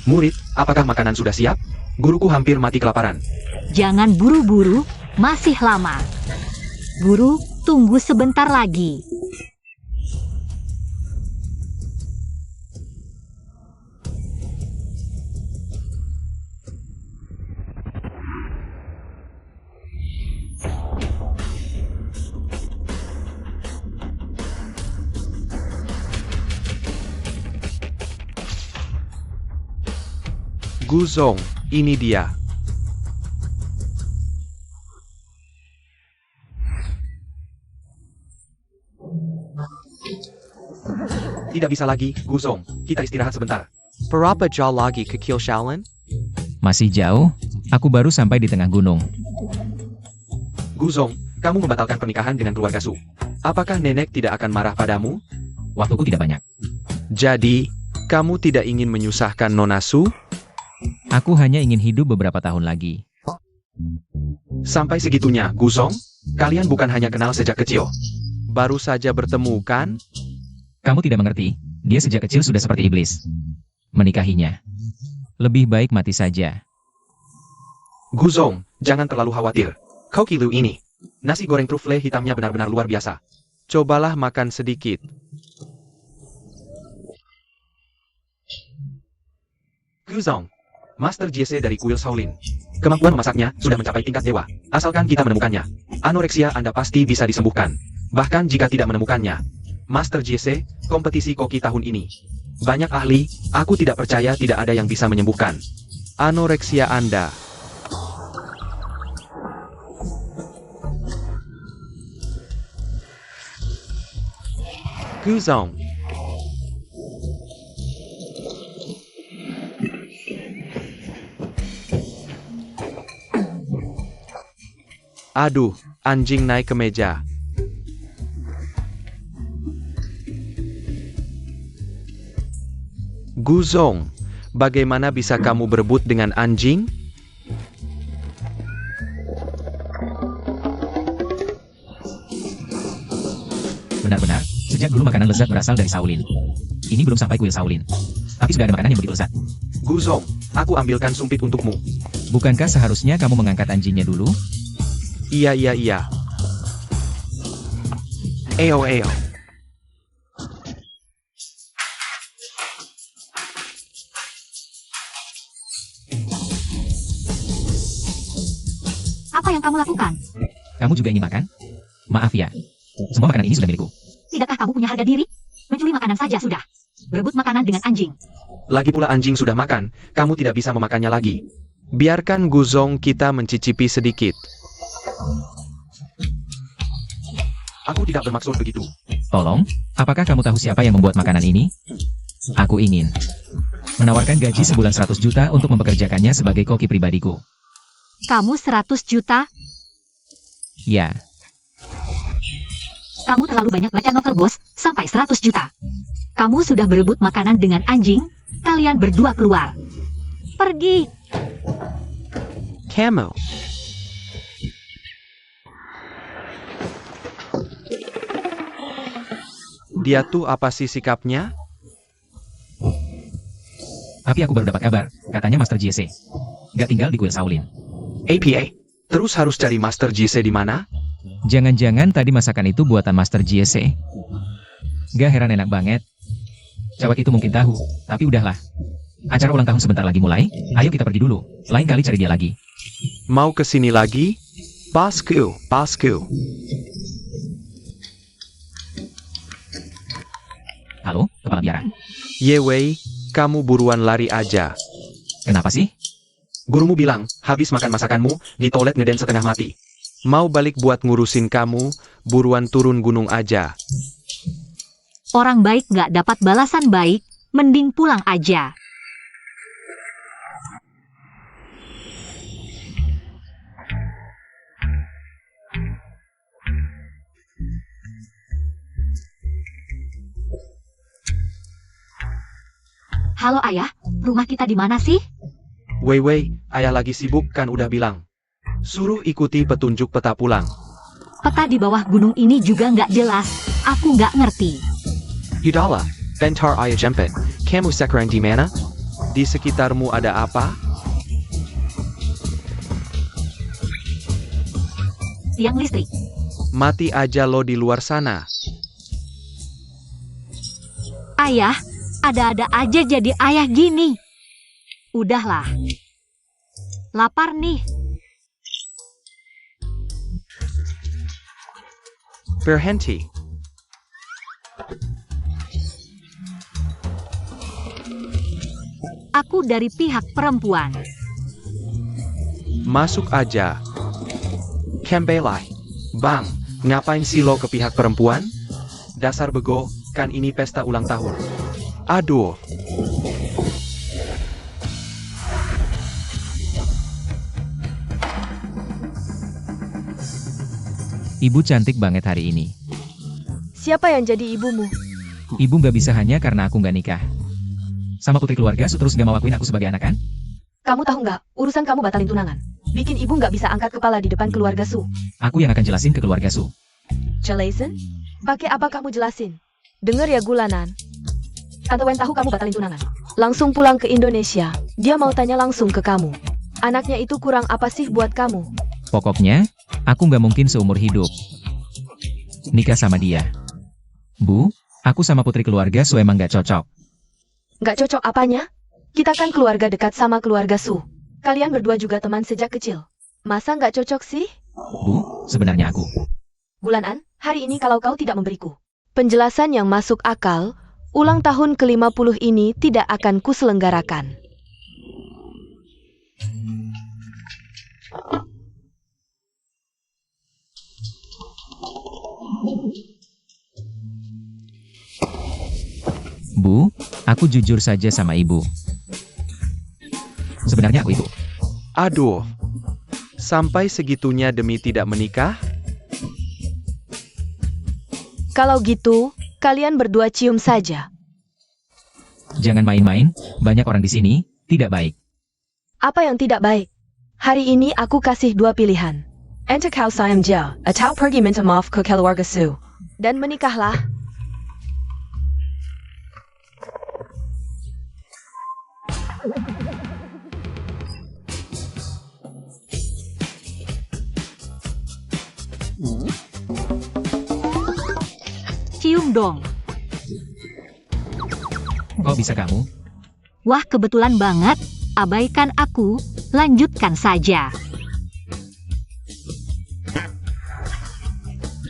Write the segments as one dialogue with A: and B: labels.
A: Murid, apakah makanan sudah siap? Guruku hampir mati kelaparan.
B: Jangan buru-buru, masih lama. Guru, tunggu sebentar lagi.
C: Guzong, ini dia.
A: Tidak bisa lagi, Guzong. Kita istirahat sebentar.
C: Berapa jauh lagi ke Kiel Shaolin?
D: Masih jauh, aku baru sampai di tengah gunung.
A: Guzong, kamu membatalkan pernikahan dengan keluarga Su. Apakah nenek tidak akan marah padamu?
D: Waktuku tidak banyak.
C: Jadi, kamu tidak ingin menyusahkan Nona Su?
D: Aku hanya ingin hidup beberapa tahun lagi.
A: Sampai segitunya, Guzong? Kalian bukan hanya kenal sejak kecil.
C: Baru saja bertemu, kan?
D: Kamu tidak mengerti, dia sejak kecil sudah seperti iblis. Menikahinya. Lebih baik mati saja.
A: Guzong, jangan terlalu khawatir. Koki Lu ini. Nasi goreng truffle hitamnya benar-benar luar biasa.
C: Cobalah makan sedikit.
A: Guzong, Master Jesse dari kuil Shaolin. Kemampuan memasaknya sudah mencapai tingkat dewa. Asalkan kita menemukannya. Anoreksia Anda pasti bisa disembuhkan. Bahkan jika tidak menemukannya. Master Jesse, kompetisi koki tahun ini. Banyak ahli, aku tidak percaya tidak ada yang bisa menyembuhkan
C: Anoreksia Anda. Guzong. Aduh, anjing naik ke meja. Guzong, bagaimana bisa kamu berebut dengan anjing?
D: Benar-benar, sejak dulu makanan lezat berasal dari Shaolin. Ini belum sampai kuil Shaolin. Tapi sudah ada makanan yang begitu lezat.
A: Guzong, aku ambilkan sumpit untukmu.
D: Bukankah seharusnya kamu mengangkat anjingnya dulu?
C: Iya. Eo.
B: Apa yang kamu lakukan?
D: Kamu juga ingin makan? Maaf ya. Semua makanan ini sudah milikku.
B: Tidakkah kamu punya harga diri? Mencuri makanan saja sudah. Berebut makanan dengan anjing.
A: Lagi pula anjing sudah makan, kamu tidak bisa memakannya lagi.
C: Biarkan Guzong kita mencicipi sedikit.
A: Aku tidak bermaksud begitu.
D: Tolong, apakah kamu tahu siapa yang membuat makanan ini? Aku ingin menawarkan gaji sebulan 100 juta untuk mempekerjakannya sebagai koki pribadiku.
B: Kamu 100 juta?
D: Ya,
B: Kamu terlalu banyak baca novel bos, sampai 100 juta. Kamu sudah berebut makanan dengan anjing, kalian berdua keluar. Pergi.
C: Kamu. Dia tuh apa sih sikapnya?
D: tapi aku baru dapat kabar, katanya Master Jesse gak tinggal di kuil Shaolin.
A: APA, terus harus cari Master Jesse di mana?
D: Jangan-jangan tadi masakan itu buatan Master Jesse? Gak heran enak banget. Cawat itu mungkin tahu, tapi udahlah. Acara ulang tahun sebentar lagi mulai, ayo kita pergi dulu. Lain kali cari dia lagi.
C: Mau kesini lagi? Pasku.
D: Halo, kepala biara.
C: Yewei, kamu buruan lari aja.
D: Kenapa sih?
A: Gurumu bilang, habis makan masakanmu, di toilet ngeden setengah mati.
C: Mau balik buat ngurusin kamu, buruan turun gunung aja.
B: Orang baik nggak dapat balasan baik, mending pulang aja. Halo ayah, rumah kita di mana sih?
A: Wei, ayah lagi sibuk kan udah bilang. Suruh ikuti petunjuk peta pulang.
B: Peta di bawah gunung ini juga nggak jelas, aku nggak ngerti.
A: Yudala, bentar ayah jemput. Kamu sekarang di mana?
C: Di sekitarmu ada apa?
B: Tiang listrik.
C: Mati aja lo di luar sana.
B: Ayah, ada-ada aja jadi ayah gini. Udahlah. Lapar nih.
C: Berhenti.
B: Aku dari pihak perempuan.
C: Masuk aja. Kembelai. Bang, ngapain sih lo ke pihak perempuan? Dasar bego, kan ini pesta ulang tahun. Aduh.
D: Ibu cantik banget hari ini.
E: Siapa yang jadi ibumu?
D: Ibu nggak bisa hanya karena aku nggak nikah. Sama putri keluarga, terus gak mau akuin aku sebagai anak kan?
E: Kamu tahu nggak, urusan kamu batalin tunangan. Bikin ibu nggak bisa angkat kepala di depan keluarga Su.
D: Aku yang akan jelasin ke keluarga Su.
E: Jelasin? Pakai apa kamu jelasin? Dengar ya Gulanan. Tante Wen tahu kamu batalin tunangan. Langsung pulang ke Indonesia. Dia mau tanya langsung ke kamu. Anaknya itu kurang apa sih buat kamu?
D: Pokoknya, aku nggak mungkin seumur hidup nikah sama dia. Bu, aku sama putri keluarga Su emang nggak cocok.
E: Nggak cocok apanya? Kita kan keluarga dekat sama keluarga Su. Kalian berdua juga teman sejak kecil. Masa nggak cocok sih?
D: Bu, sebenarnya aku.
E: Gulanan, hari ini kalau kau tidak memberiku penjelasan yang masuk akal, ulang tahun ke-50 ini tidak akan kuselenggarakan.
D: Bu, aku jujur saja sama ibu. Sebenarnya aku itu.
C: Aduh. Sampai segitunya demi tidak menikah?
E: Kalau gitu, kalian berdua cium saja.
D: Jangan main-main, banyak orang di sini, tidak baik.
E: Apa yang tidak baik? Hari ini aku kasih dua pilihan. Ente kau sayang dia, atau pergi minta maaf ke keluarga Su. Dan menikahlah.
B: Cium dong.
D: Kok bisa kamu?
B: Wah, kebetulan banget. Abaikan aku, lanjutkan saja.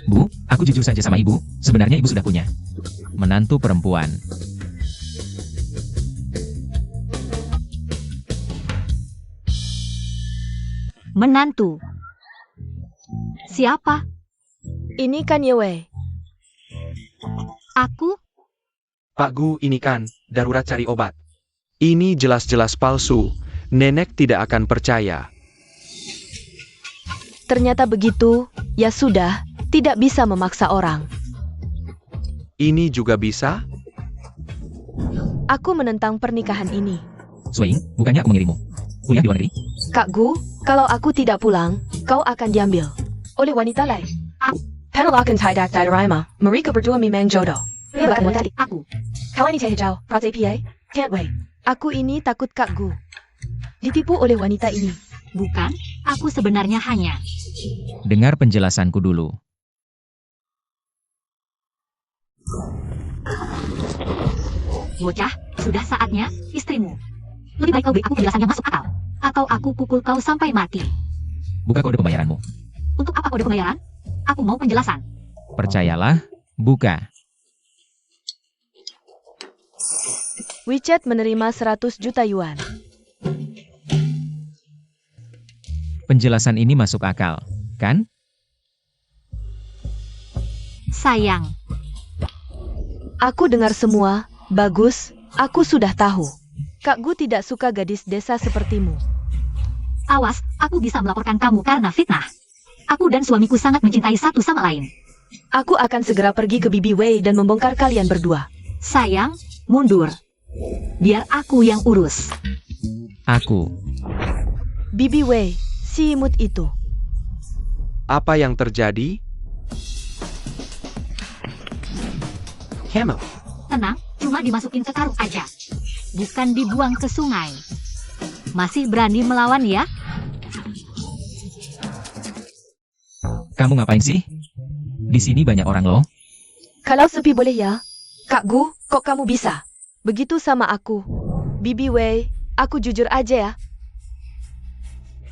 D: Bu, aku jujur saja sama ibu, sebenarnya ibu sudah punya menantu perempuan.
B: Menantu. Siapa?
E: Ini kan Yewe.
B: Aku?
C: Pak Gu, ini kan darurat cari obat. Ini jelas-jelas palsu. Nenek tidak akan percaya.
E: Ternyata begitu, ya sudah, tidak bisa memaksa orang.
C: Ini juga bisa?
E: Aku menentang pernikahan ini.
D: Swing, bukannya aku mengirimu kuliah di luar negeri?
E: Kak Gu, kalau aku tidak pulang, kau akan diambil oleh wanita lain. Panel akan tidak diterima, mereka berdua memang jodoh. Dia bahkan tadi.
B: Aku.
E: Kau ini cahaya jauh, Prate PA, can't wait. Aku ini takut Kak Gu ditipu oleh wanita ini.
B: Bukan, aku sebenarnya hanya.
D: Dengar penjelasanku dulu.
B: Bocah, sudah saatnya istrimu. Lebih baik kau beri aku penjelasan yang masuk akal. Atau aku pukul kau sampai mati.
D: Buka kode pembayaranmu.
B: Untuk apa kode pembayaran? Aku mau penjelasan.
D: Percayalah, buka.
E: WeChat menerima 100 juta yuan.
D: Penjelasan ini masuk akal, kan?
B: Sayang,
E: Aku dengar semua, bagus, aku sudah tahu. Kak Gu tidak suka gadis desa sepertimu.
B: awas, aku bisa melaporkan kamu karena fitnah. Aku dan suamiku sangat mencintai satu sama lain.
E: Aku akan segera pergi ke Bibi Wei dan membongkar kalian berdua.
B: Sayang, mundur. Biar aku yang urus.
D: Aku.
E: Bibi Wei, si imut itu.
C: Apa yang terjadi?
A: Camel.
B: Tenang, cuma dimasukin ke karung aja. bukan dibuang ke sungai. Masih berani melawan ya?
D: Kamu ngapain sih? Di sini banyak orang loh.
E: Kalau sepi boleh ya? Kak Gu, kok kamu bisa? Begitu sama aku. Bibi Wei, aku jujur aja ya.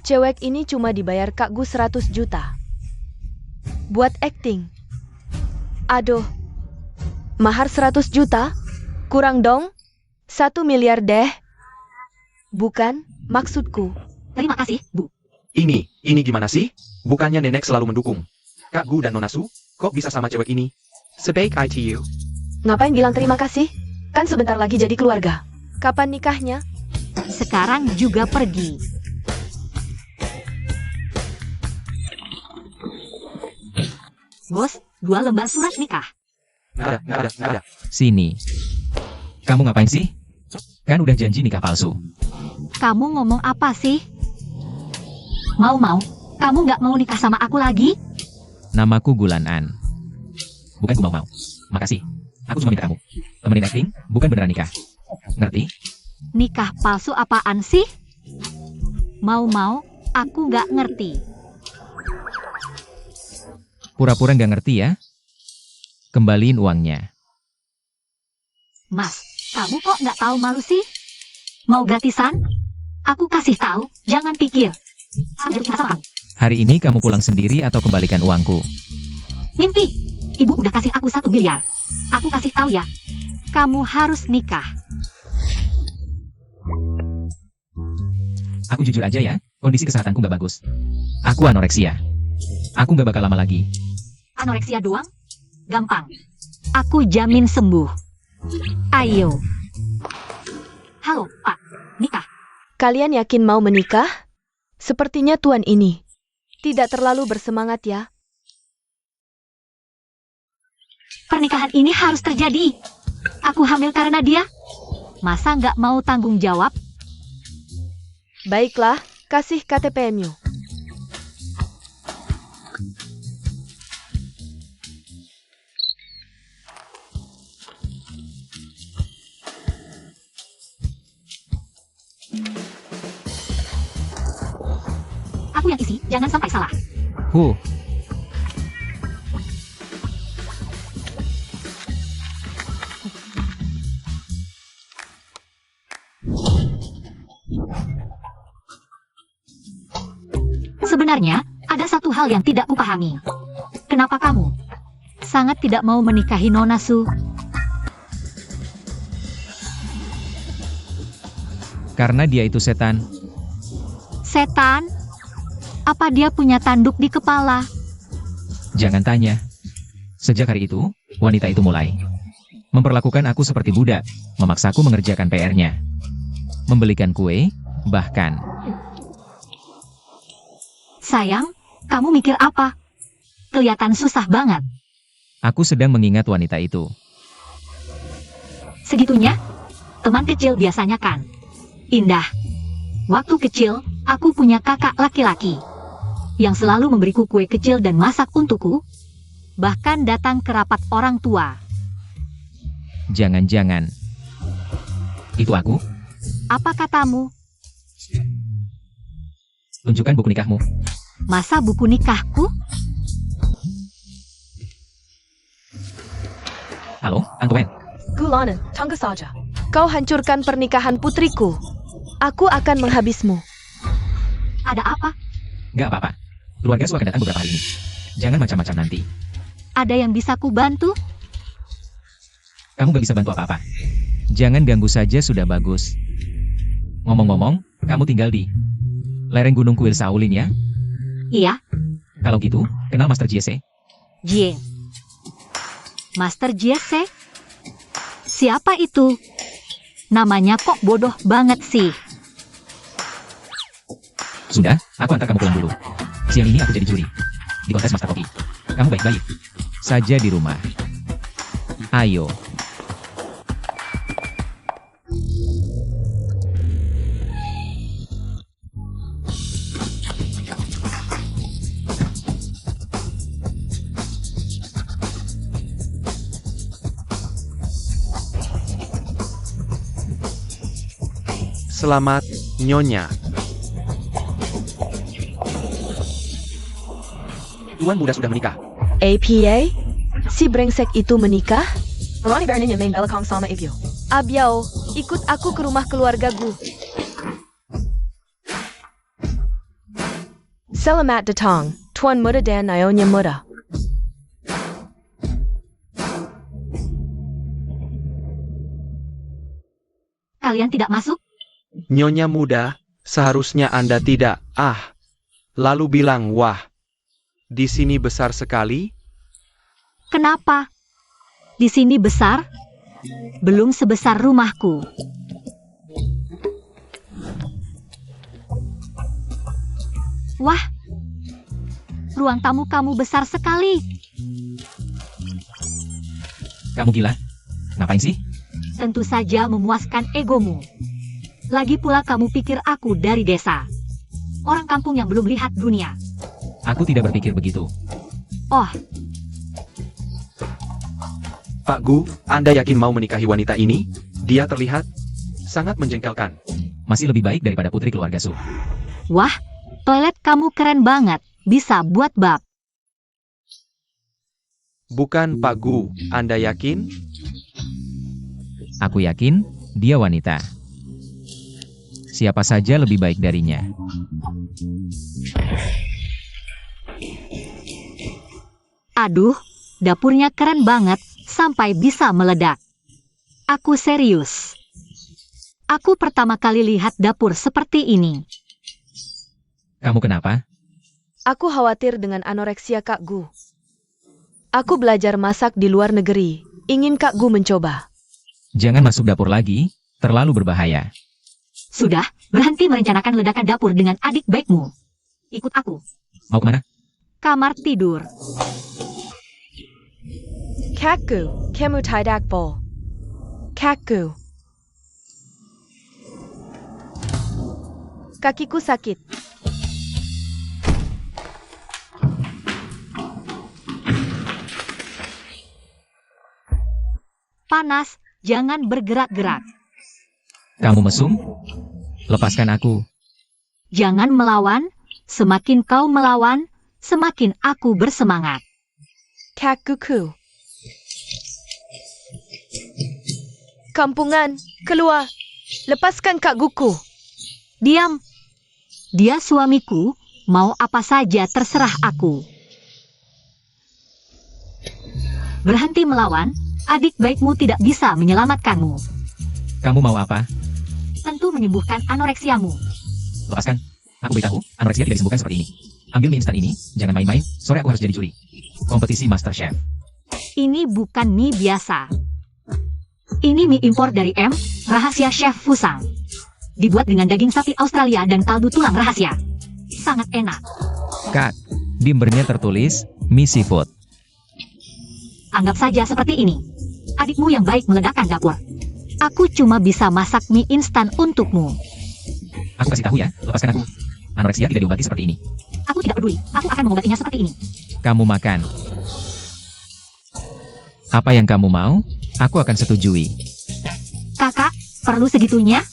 E: Cewek ini cuma dibayar Kak Gu 100 juta. Buat acting. Aduh. Mahar 100 juta? Kurang dong? 1 miliar deh. Bukan, maksudku.
B: Terima kasih, Bu.
A: Ini gimana sih? Bukannya nenek selalu mendukung. Kak Gu dan Nona Su, kok bisa sama cewek ini? Sebaik ITU.
E: Ngapain bilang terima kasih? Kan sebentar lagi jadi keluarga. Kapan nikahnya?
B: Sekarang juga pergi. Bos, 2 lembar surat nikah.
A: Nggak ada.
D: Sini. Kamu ngapain sih? Kan udah janji nikah palsu.
B: Kamu ngomong apa sih? Mau, kamu nggak mau nikah sama aku lagi?
D: Namaku Gulanan. Bukan Gu mau. Makasih. Aku cuma minta kamu temenin acting, bukan beneran nikah. Ngerti?
B: Nikah palsu apaan sih? Mau, aku nggak ngerti.
D: Pura-pura nggak ngerti ya? Kembaliin uangnya.
B: Mas, kamu kok nggak tahu malu sih? Mau gratisan? Aku kasih tahu, jangan pikir. Aku jadi sama kamu.
D: Hari ini kamu pulang sendiri atau kembalikan uangku?
B: Mimpi, ibu udah kasih aku 1 miliar. Aku kasih tahu ya, kamu harus nikah.
D: Aku jujur aja ya, kondisi kesehatanku nggak bagus. Aku anoreksia. Aku nggak bakal lama lagi.
B: Anoreksia doang? Gampang. Aku jamin sembuh. Ayo. Halo, Pak. Nikah.
E: Kalian yakin mau menikah? Sepertinya tuan ini tidak terlalu bersemangat ya.
B: Pernikahan ini harus terjadi. Aku hamil karena dia. Masa nggak mau tanggung jawab?
E: Baiklah, kasih KTP-mu.
B: Aku yang isi, jangan sampai salah.
D: Huh,
B: Sebenarnya, ada satu hal yang tidak kupahami. Kenapa kamu sangat tidak mau menikahi Nona Su?
D: karena dia itu setan.
B: Setan? Apa dia punya tanduk di kepala?
D: Jangan tanya. Sejak hari itu, wanita itu mulai memperlakukan aku seperti budak, memaksaku mengerjakan PR-nya, membelikan kue, bahkan
B: Sayang, kamu mikir apa? Kelihatan susah banget.
D: aku sedang mengingat wanita itu.
B: Segitunya? Teman kecil biasanya kan indah. Waktu kecil, aku punya kakak laki-laki yang selalu memberiku kue kecil dan masak untukku, bahkan datang ke rapat orang tua.
D: Jangan-jangan itu aku?
B: Apa katamu?
D: Tunjukkan buku nikahmu.
B: Masa buku nikahku?
D: Halo, Antoine.
E: Gulanan, tangga saja. Kau hancurkan pernikahan putriku. Aku akan menghabismu.
B: Ada apa?
D: Gak apa-apa. Keluarga Su akan datang beberapa hari ini. Jangan macam-macam nanti.
B: Ada yang bisa ku bantu?
D: Kamu gak bisa bantu apa-apa. Jangan ganggu saja sudah bagus. Ngomong-ngomong, kamu tinggal di lereng Gunung Kuil Shaolin ya?
B: Iya,
D: Kalau gitu, kenal Master Jesse?
B: Jie. Master Jesse? Siapa itu? Namanya kok bodoh banget sih.
D: Sudah, aku antar kamu pulang dulu. Siang ini aku jadi juri di kontes Master Kopi. Kamu baik-baik saja di rumah. Ayo.
C: Selamat, Nyonya.
A: Tuan muda sudah menikah.
E: APA? Si brengsek itu menikah?
F: Abyo.
E: Abiao, ikut aku ke rumah keluargaku. Selamat datang, Tuan Muda dan Nyonya Muda.
B: Kalian tidak masuk?
C: Nyonya muda, seharusnya Anda tidak. Lalu bilang, wah. Di sini besar sekali.
B: Kenapa? Di sini besar? Belum sebesar rumahku. Wah, ruang tamu kamu besar sekali.
D: Kamu gila? Ngapain sih?
B: Tentu saja memuaskan egomu. Lagi pula kamu pikir aku dari desa. Orang kampung yang belum lihat dunia.
D: Aku tidak berpikir begitu.
B: Oh,
C: Pak Gu, Anda yakin mau menikahi wanita ini? Dia terlihat sangat menjengkelkan.
D: Masih lebih baik daripada putri keluarga Su.
B: wah, toilet kamu keren banget. Bisa buat bab.
C: Bukan Pak Gu, Anda yakin?
D: Aku yakin, dia wanita. Siapa saja lebih baik darinya.
B: Aduh, dapurnya keren banget, sampai bisa meledak. Aku serius. Aku pertama kali lihat dapur seperti ini.
D: Kamu kenapa?
E: Aku khawatir dengan anoreksia Kak Gu. Aku belajar masak di luar negeri. Ingin Kak Gu mencoba.
D: Jangan masuk dapur lagi, terlalu berbahaya.
B: Sudah, berhenti merencanakan ledakan dapur dengan adik baikmu. Ikut aku.
D: Mau kemana?
B: Kamar tidur.
E: Kak Gu, kamu tidak bo. Kak Gu. Kakiku sakit.
B: Panas, jangan bergerak-gerak.
D: Kamu mesum? Lepaskan aku.
B: Jangan melawan, semakin kau melawan, semakin aku bersemangat.
E: Kak Guku. Kampungan, keluar. Lepaskan Kak Guku.
B: Diam. Dia suamiku, mau apa saja terserah aku. Berhenti melawan, adik baikmu tidak bisa menyelamatkanmu.
D: Kamu mau apa?
B: Tentu menyembuhkan anoreksiamu.
D: Lepaskan. Aku beritahu, anoreksia tidak disembuhkan seperti ini. Ambil mie instan ini, jangan main-main, sore aku harus jadi juri. Kompetisi Master Chef.
B: Ini bukan mie biasa. Ini mie impor dari M, rahasia Chef Fusang. Dibuat dengan daging sapi Australia dan kaldu tulang rahasia. Sangat enak.
D: Kak, di embernya tertulis, mie seafood.
B: Anggap saja seperti ini. Adikmu yang baik meledakkan dapur. Aku cuma bisa masak mie instan untukmu.
D: Aku kasih tahu ya, lepaskan aku. Anoreksia tidak diobati seperti ini.
B: Aku tidak peduli, aku akan mengobatinya seperti ini.
D: Kamu makan. Apa yang kamu mau, aku akan setujui.
B: Kakak, perlu segitunya?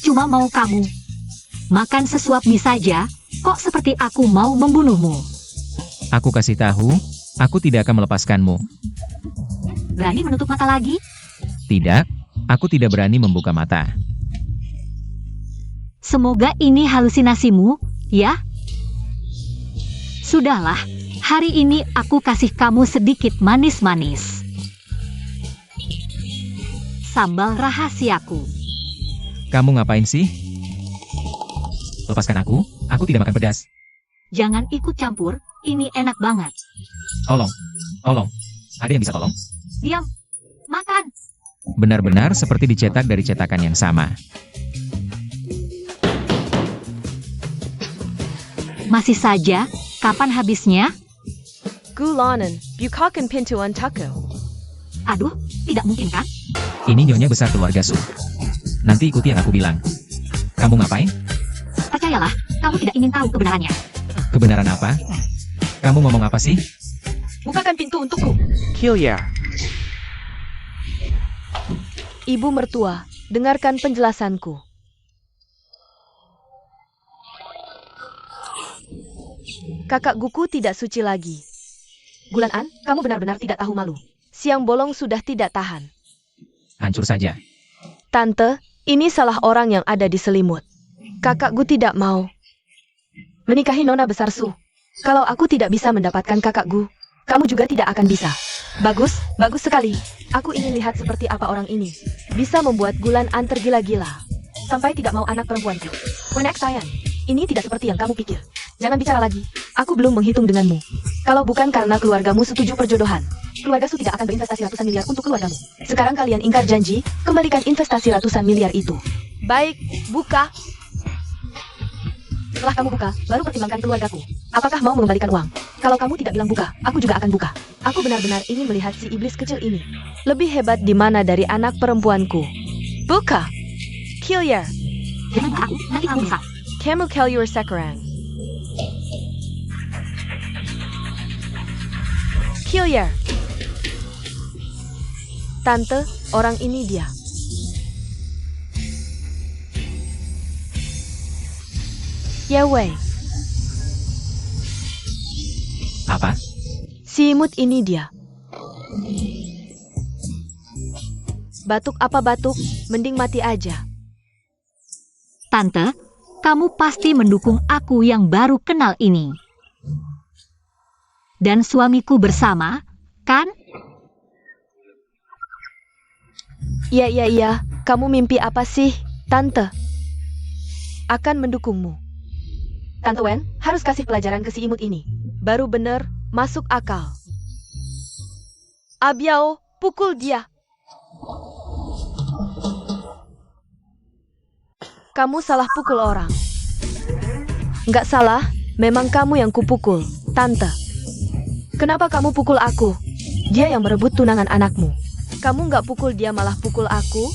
B: Cuma mau kamu. Makan sesuap mie saja, kok seperti aku mau membunuhmu.
D: Aku kasih tahu, aku tidak akan melepaskanmu.
B: Berani menutup mata lagi?
D: Tidak, aku tidak berani membuka mata.
B: Semoga ini halusinasimu, ya? Sudahlah, hari ini aku kasih kamu sedikit manis-manis. Sambal rahasiaku.
D: Kamu ngapain sih? Lepaskan aku tidak makan pedas.
B: Jangan ikut campur, ini enak banget.
D: Tolong, tolong. Ada yang bisa tolong?
B: Diam, makan.
D: Benar-benar seperti dicetak dari cetakan yang sama.
B: Masih saja, kapan habisnya?
E: Gulanan, bukakan pintu untukku.
B: Aduh, tidak mungkin kan?
D: Ini nyonya besar keluarga Su. Nanti ikuti yang aku bilang. Kamu ngapain?
B: Percayalah, kamu tidak ingin tahu kebenarannya.
D: Kebenaran apa? Kamu ngomong apa sih?
B: Bukakan pintu untukku.
C: Hilya.
E: Ibu mertua, dengarkan penjelasanku. Kakak Guku tidak suci lagi. Gulan An, kamu benar-benar tidak tahu malu. Siang bolong sudah tidak tahan.
D: Hancur saja.
E: Tante, ini salah orang yang ada di selimut. Kakak Gu tidak mau menikahi Nona Besar Su. Kalau aku tidak bisa mendapatkan kakak Gu, kamu juga tidak akan bisa. Bagus, bagus sekali. Aku ingin lihat seperti apa orang ini bisa membuat Gulan An tergila-gila sampai tidak mau anak perempuanku. Wenek sayang, ini tidak seperti yang kamu pikir. Jangan bicara lagi. Aku belum menghitung denganmu. Kalau bukan karena keluargamu setuju perjodohan, keluarga Su tidak akan berinvestasi ratusan miliar untuk keluargamu. Sekarang kalian ingkar janji, kembalikan investasi ratusan miliar itu. Baik, buka. Setelah kamu buka, baru pertimbangkan keluargaku. Apakah mau mengembalikan uang? Kalau kamu tidak bilang buka, aku juga akan buka. Aku benar-benar ingin melihat si iblis kecil ini. Lebih hebat di mana dari anak perempuanku. Buka. Killier.
B: Jangan ke aku, nanti kamu bisa.
E: Kamu Killier Sekarang. Killier. Tante, orang ini dia. Yewei,
D: Apa?
E: si imut ini dia. Batuk apa batuk, mending mati aja.
B: Tante, kamu pasti mendukung aku yang baru kenal ini. Dan suamiku bersama, kan?
E: Iya, kamu mimpi apa sih, Tante? Akan mendukungmu. Tante Wen, harus kasih pelajaran ke si imut ini. Baru bener, masuk akal. Abiao, pukul dia. Kamu salah pukul orang. Nggak salah, memang kamu yang kupukul, Tante. Kenapa kamu pukul aku? Dia yang merebut tunangan anakmu. Kamu nggak pukul dia malah pukul aku?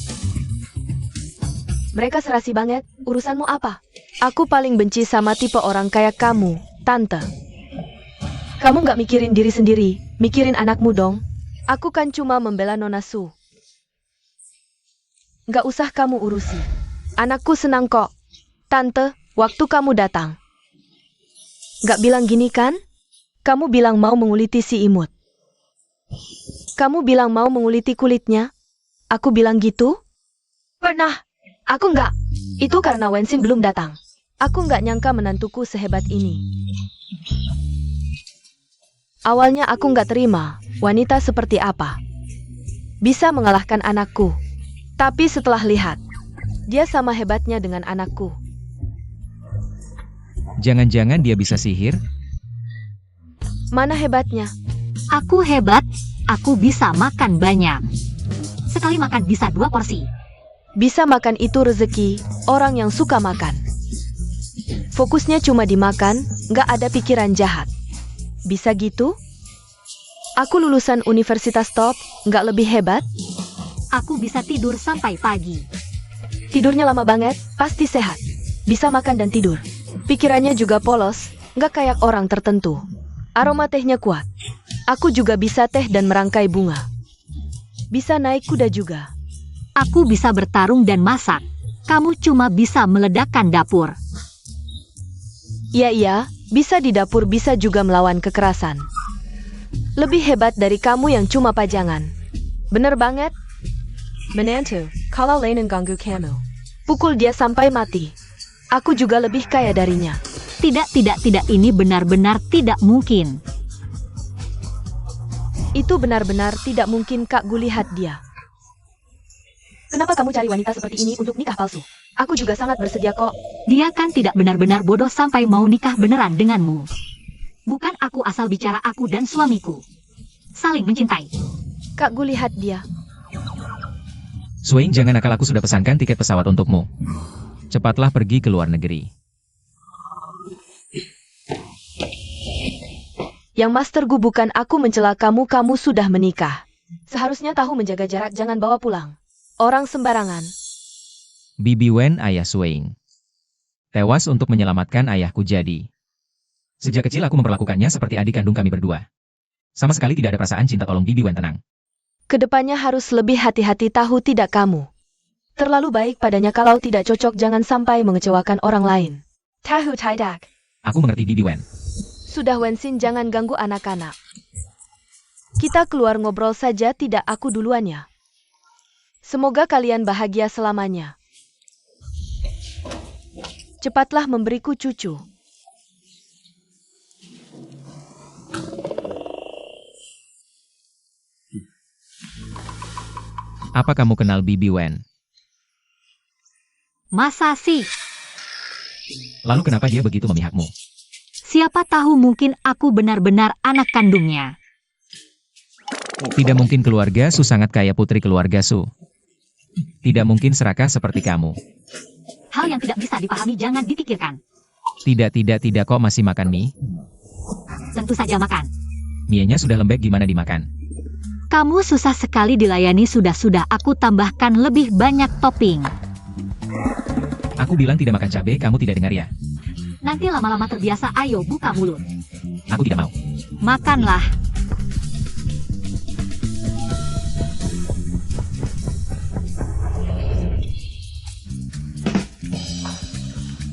E: Mereka serasi banget, urusanmu apa? Aku paling benci sama tipe orang kayak kamu, Tante. Kamu nggak mikirin diri sendiri, mikirin anakmu dong. Aku kan cuma membela Nona Su. Nggak usah kamu urusi. Anakku senang kok. Tante, waktu kamu datang. Nggak bilang gini kan? Kamu bilang mau menguliti si imut. Kamu bilang mau menguliti kulitnya. Aku bilang gitu? Pernah. Aku nggak. Itu karena Wensin belum datang. Aku nggak nyangka menantuku sehebat ini. Awalnya aku nggak terima wanita seperti apa bisa mengalahkan anakku. Tapi setelah lihat, dia sama hebatnya dengan anakku.
D: Jangan-jangan dia bisa sihir?
E: Mana hebatnya?
B: Aku hebat, aku bisa makan banyak. Sekali makan bisa 2 porsi.
E: Bisa makan itu rezeki orang yang suka makan. Fokusnya cuma dimakan, nggak ada pikiran jahat. Bisa gitu? Aku lulusan universitas top, nggak lebih hebat?
B: Aku bisa tidur sampai pagi.
E: Tidurnya lama banget, pasti sehat. Bisa makan dan tidur. Pikirannya juga polos, nggak kayak orang tertentu. Aroma tehnya kuat. Aku juga bisa teh dan merangkai bunga. Bisa naik kuda juga.
B: Aku bisa bertarung dan masak. Kamu cuma bisa meledakkan dapur.
E: Iya, bisa di dapur, bisa juga melawan kekerasan. Lebih hebat dari kamu yang cuma pajangan. Bener banget. Menantu, kalau Lenen ganggu kamu, pukul dia sampai mati. Aku juga lebih kaya darinya.
B: Tidak, ini benar-benar tidak mungkin.
E: Itu benar-benar tidak mungkin, Kak Gu, lihat dia. Kenapa kamu cari wanita seperti ini untuk nikah palsu? Aku juga sangat bersedia kok.
B: Dia kan tidak benar-benar bodoh sampai mau nikah beneran denganmu. Bukan aku asal bicara, aku dan suamiku saling mencintai.
E: Kak Gu, lihat dia.
D: Swain, jangan nakal, aku sudah pesankan tiket pesawat untukmu. Cepatlah pergi ke luar negeri.
E: Yang Master Gu, bukan aku mencela kamu, kamu sudah menikah. Seharusnya tahu menjaga jarak, jangan bawa pulang orang sembarangan.
D: Bibi Wen, ayah Swain, tewas untuk menyelamatkan ayahku jadi. Sejak kecil aku memperlakukannya seperti adik kandung kami berdua. Sama sekali tidak ada perasaan cinta, tolong Bibi Wen tenang.
E: Kedepannya harus lebih hati-hati, tahu tidak kamu? Terlalu baik padanya, kalau tidak cocok jangan sampai mengecewakan orang lain. Tahu tidak?
D: Aku mengerti Bibi Wen.
E: Sudah Wensin, jangan ganggu anak-anak. Kita keluar ngobrol saja, tidak aku duluan ya. Semoga kalian bahagia selamanya. Cepatlah memberiku cucu.
D: Apa kamu kenal Bibi Wen?
B: Masa sih?
D: Lalu kenapa dia begitu memihakmu?
B: Siapa tahu mungkin aku benar-benar anak kandungnya.
D: Tidak mungkin keluarga Su sangat kaya putri keluarga Su. Tidak mungkin serakah seperti kamu.
B: Hal yang tidak bisa dipahami jangan dipikirkan.
D: Tidak kok masih makan mie?
B: Tentu saja makan.
D: Mienya sudah lembek, gimana dimakan?
B: Kamu susah sekali dilayani, sudah aku tambahkan lebih banyak topping.
D: Aku bilang tidak makan cabai, kamu tidak dengar ya?
B: Nanti lama-lama terbiasa, ayo buka mulut.
D: Aku tidak mau.
B: Makanlah.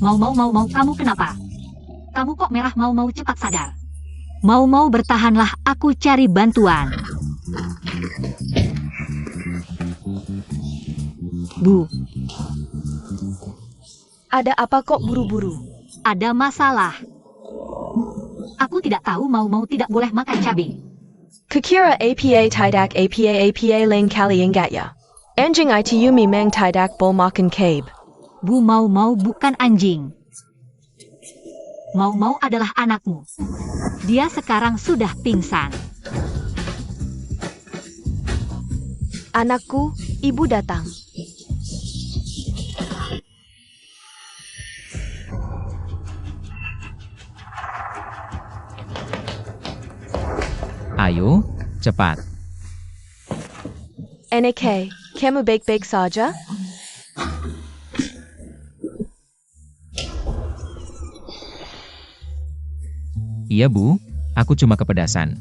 B: Mau, kamu kenapa? Kamu kok merah, mau, cepat sadar. Mau, bertahanlah, aku cari bantuan. Bu,
E: Ada apa kok buru-buru?
B: ada masalah. Aku tidak tahu mau tidak boleh makan cabai.
E: Kekira apa tidak apa lain kali ingat ya. Anjing itu memang tidak boleh makan cabe.
B: Bu, mau bukan anjing. Mau adalah anakmu. Dia sekarang sudah pingsan.
E: Anakku, ibu datang.
D: Ayo, cepat.
E: NK, kamu baik-baik saja?
D: Iya Bu, aku cuma kepedasan.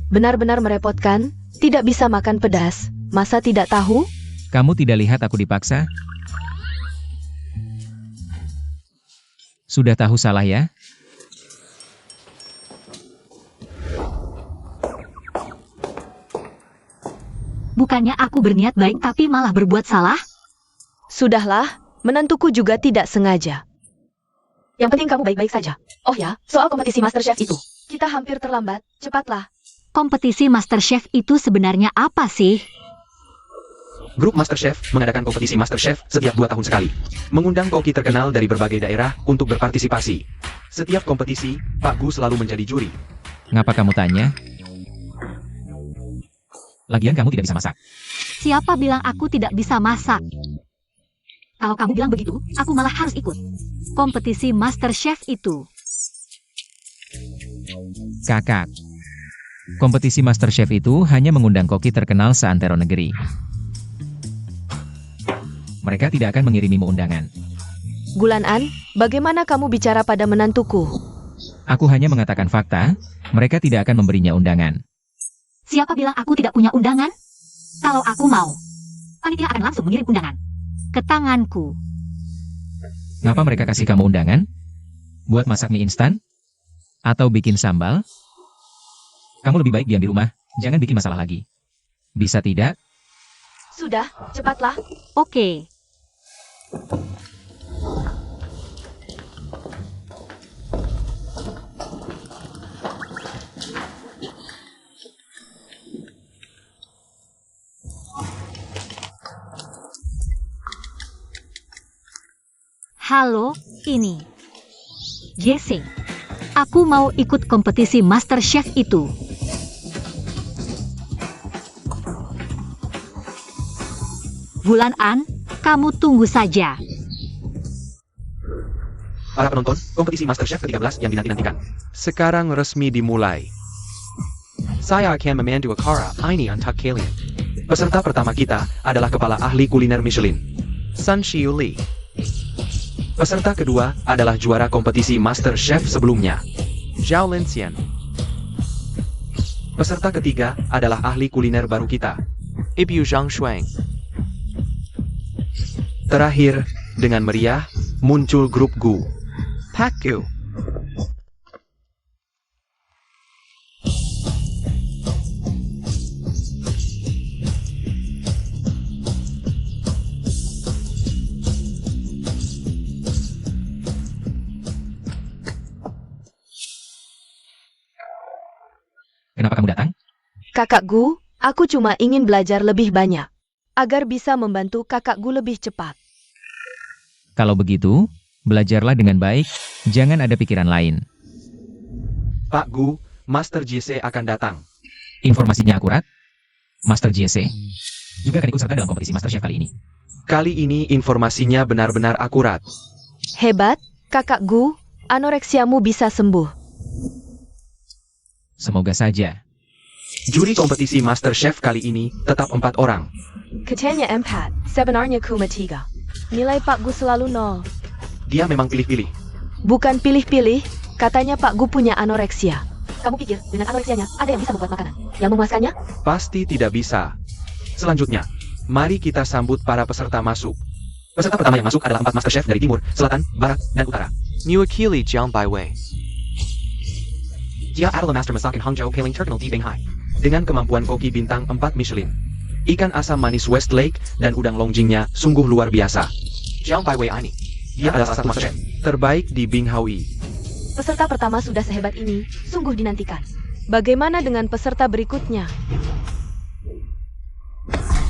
E: Benar-benar merepotkan, tidak bisa makan pedas. Masa tidak tahu?
D: Kamu tidak lihat aku dipaksa? Sudah tahu salah ya?
B: Bukannya aku berniat baik tapi malah berbuat salah?
E: Sudahlah, menantuku juga tidak sengaja. Yang penting kamu baik-baik saja. Oh ya, soal kompetisi MasterChef itu. Kita hampir terlambat, cepatlah.
B: Kompetisi MasterChef itu sebenarnya apa sih?
A: Grup MasterChef mengadakan kompetisi MasterChef setiap 2 tahun sekali. Mengundang koki terkenal dari berbagai daerah untuk berpartisipasi. Setiap kompetisi, Pak Gu selalu menjadi juri.
D: Ngapa kamu tanya? Lagian kamu tidak bisa masak.
B: Siapa bilang aku tidak bisa masak? Kalau kamu bilang begitu, aku malah harus ikut. Kompetisi MasterChef itu.
D: Kakak. Kompetisi MasterChef itu hanya mengundang koki terkenal seantero negeri. Mereka tidak akan mengirimimu undangan.
E: Gulanan, bagaimana kamu bicara pada menantuku?
D: Aku hanya mengatakan fakta, mereka tidak akan memberinya undangan.
B: Siapa bilang aku tidak punya undangan? Kalau aku mau, panitia akan langsung mengirim undangan ke tanganku.
D: Ngapa mereka kasih kamu undangan? Buat masak mie instan? Atau bikin sambal? Kamu lebih baik diam di rumah, jangan bikin masalah lagi. Bisa tidak?
E: Sudah, cepatlah.
B: Oke. Halo, ini Jesse. Aku mau ikut kompetisi MasterChef itu. Gulanan, kamu tunggu saja.
A: Para penonton, kompetisi MasterChef ke-13 yang dinanti-nantikan sekarang resmi dimulai. Saya akan memandu acara ini untuk kalian. Peserta pertama kita adalah kepala ahli kuliner Michelin, Sun Xiu Li. Peserta kedua adalah juara kompetisi MasterChef sebelumnya, Zhao Linxian. Peserta ketiga adalah ahli kuliner baru kita, Ibu Zhang Shuang. Terakhir, dengan meriah, muncul grup Gu, Pak Gu.
E: Kakak Gu, aku cuma ingin belajar lebih banyak. Agar bisa membantu kakak Gu lebih cepat.
D: Kalau begitu, belajarlah dengan baik, jangan ada pikiran lain.
A: Pak Gu, Master JC akan datang.
D: Informasinya akurat? Master JC juga akan ikut serta dalam kompetisi Master Chef kali ini.
A: Kali ini informasinya benar-benar akurat.
E: Hebat, kakak Gu, anoreksiamu bisa sembuh.
D: Semoga saja.
A: Juri kompetisi Master Chef kali ini tetap 4 orang.
E: Katanya 4, sebenarnya cuma 3. Nilai Pak Gu selalu 0.
A: Dia memang pilih-pilih.
E: Bukan pilih-pilih, katanya Pak Gu punya anoreksia. Kamu pikir dengan anoreksianya ada yang bisa membuat makanan yang memuaskannya?
A: Pasti tidak bisa. Selanjutnya, mari kita sambut para peserta masuk. Peserta pertama yang masuk adalah 4 Master Chef dari Timur, Selatan, Barat, dan Utara.
F: Muakili Jiang Bai Wei.
A: Dia adalah Master Masakan Hangzhou Paling Terkenal di Shanghai. Dengan kemampuan koki bintang 4 Michelin. Ikan asam manis Westlake dan udang longjingnya sungguh luar biasa. Jiang Bai Wei ini. Dia adalah salah satu Master Chef terbaik di Binghaui.
E: Peserta pertama sudah sehebat ini, sungguh dinantikan. Bagaimana dengan peserta berikutnya?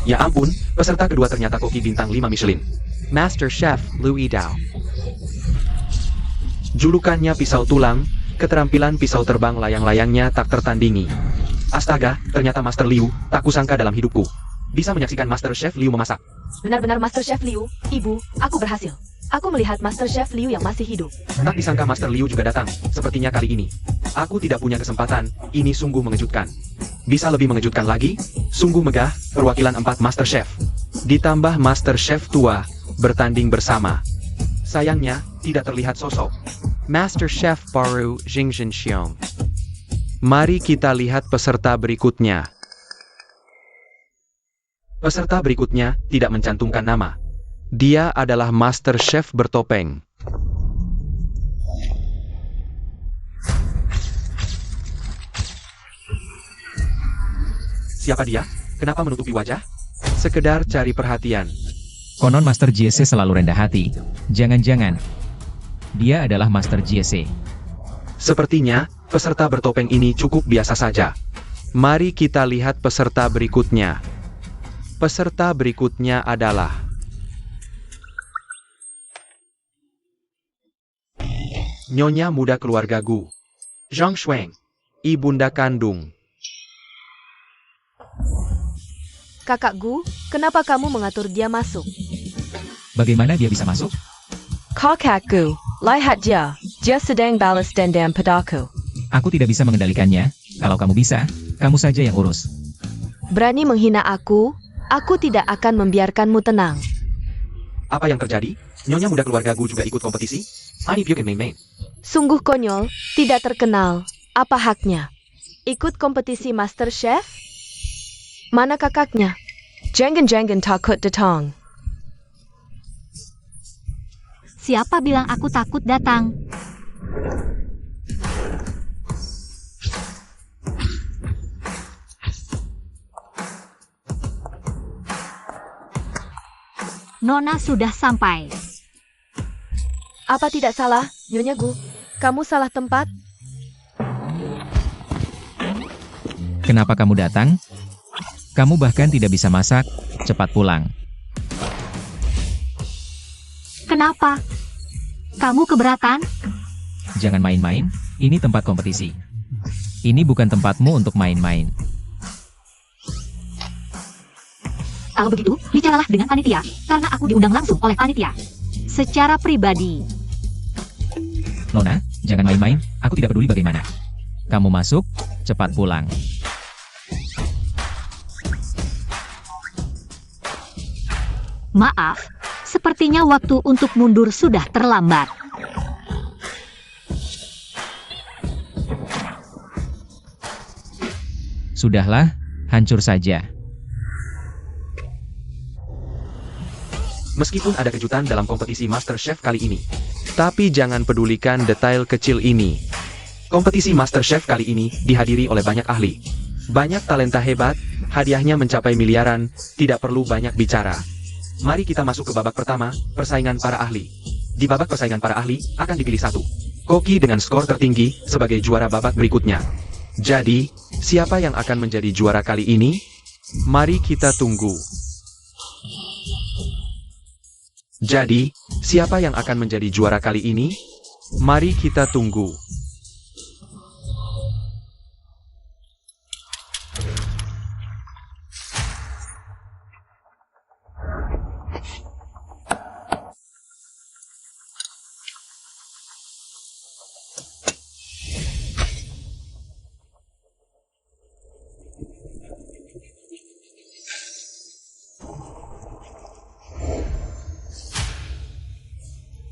A: Ya ampun, peserta kedua ternyata koki bintang 5 Michelin.
F: Master Chef Lu Yidao.
A: Julukannya pisau tulang, keterampilan pisau terbang layang-layangnya tak tertandingi. Astaga, ternyata Master Liu, tak kusangka dalam hidupku. Bisa menyaksikan Master Chef Liu memasak.
E: Benar-benar Master Chef Liu, Ibu, aku berhasil. Aku melihat Master Chef Liu yang masih hidup.
A: Tak disangka Master Liu juga datang, sepertinya kali ini. Aku tidak punya kesempatan, ini sungguh mengejutkan. Bisa lebih mengejutkan lagi? Sungguh megah, perwakilan 4 Master Chef. Ditambah Master Chef tua, bertanding bersama. Sayangnya, tidak terlihat sosok.
F: Master Chef Baru Jingzhen Xiong.
A: Mari kita lihat peserta berikutnya. Peserta berikutnya tidak mencantumkan nama. Dia adalah Master Chef bertopeng. Siapa dia? Kenapa menutupi wajah? Sekedar cari perhatian.
D: Konon Master JC selalu rendah hati. Jangan-jangan dia adalah Master JC.
A: Sepertinya, peserta bertopeng ini cukup biasa saja. Mari kita lihat peserta berikutnya. Peserta berikutnya adalah Nyonya muda keluarga Gu, Zhang Shuang, ibunda kandung.
E: Kakak Gu, kenapa kamu mengatur dia masuk?
D: Bagaimana dia bisa masuk?
E: Kakak Gu, lihat dia sedang balas dendam padaku.
D: Aku tidak bisa mengendalikannya. Kalau kamu bisa, kamu saja yang urus.
E: Berani menghina aku tidak akan membiarkanmu tenang.
A: Apa yang terjadi? Nyonya muda keluarga Gu juga ikut kompetisi? Ani Pyukin main-main.
E: Sungguh konyol, tidak terkenal. Apa haknya? Ikut kompetisi Master Chef? Mana kakaknya? Jangan takut datang.
B: Siapa bilang aku takut datang? Nona sudah sampai.
E: Apa tidak salah, Nyonya Gu? Kamu salah tempat?
D: Kenapa kamu datang? Kamu bahkan tidak bisa masak, cepat pulang.
B: Kenapa? Kamu keberatan?
D: Jangan main-main, ini tempat kompetisi. Ini bukan tempatmu untuk main-main.
B: Kalau begitu, bicaralah dengan panitia, karena aku diundang langsung oleh panitia. Secara pribadi.
D: Nona, jangan main-main, aku tidak peduli bagaimana. Kamu masuk, cepat pulang.
B: Maaf, sepertinya waktu untuk mundur sudah terlambat.
D: Sudahlah, hancur saja.
A: Meskipun ada kejutan dalam kompetisi Master Chef kali ini, tapi jangan pedulikan detail kecil ini. Kompetisi Master Chef kali ini dihadiri oleh banyak ahli. Banyak talenta hebat, hadiahnya mencapai miliaran, tidak perlu banyak bicara. Mari kita masuk ke babak pertama, persaingan para ahli. Di babak persaingan para ahli, akan dipilih satu koki dengan skor tertinggi sebagai juara babak berikutnya.
C: Jadi, siapa yang akan menjadi juara kali ini? Mari kita tunggu. Jadi, siapa yang akan menjadi juara kali ini? Mari kita tunggu.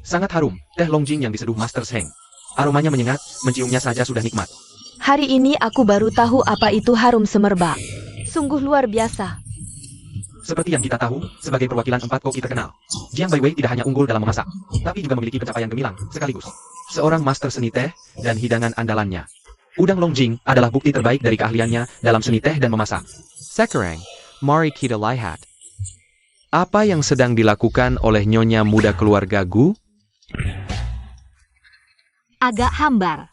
A: Sangat harum, teh Longjing yang diseduh Master Sheng. Aromanya menyengat, menciumnya saja sudah nikmat.
E: Hari ini aku baru tahu apa itu harum semerbak. Sungguh luar biasa.
A: Seperti yang kita tahu, sebagai perwakilan 4 koki terkenal, Jiang Baiwei tidak hanya unggul dalam memasak, tapi juga memiliki pencapaian gemilang, sekaligus seorang master seni teh dan hidangan andalannya. Udang Longjing adalah bukti terbaik dari keahliannya dalam seni teh dan memasak.
F: Sekarang, mari kita lihat.
C: Apa yang sedang dilakukan oleh nyonya muda keluarga Gu?
B: Agak hambar.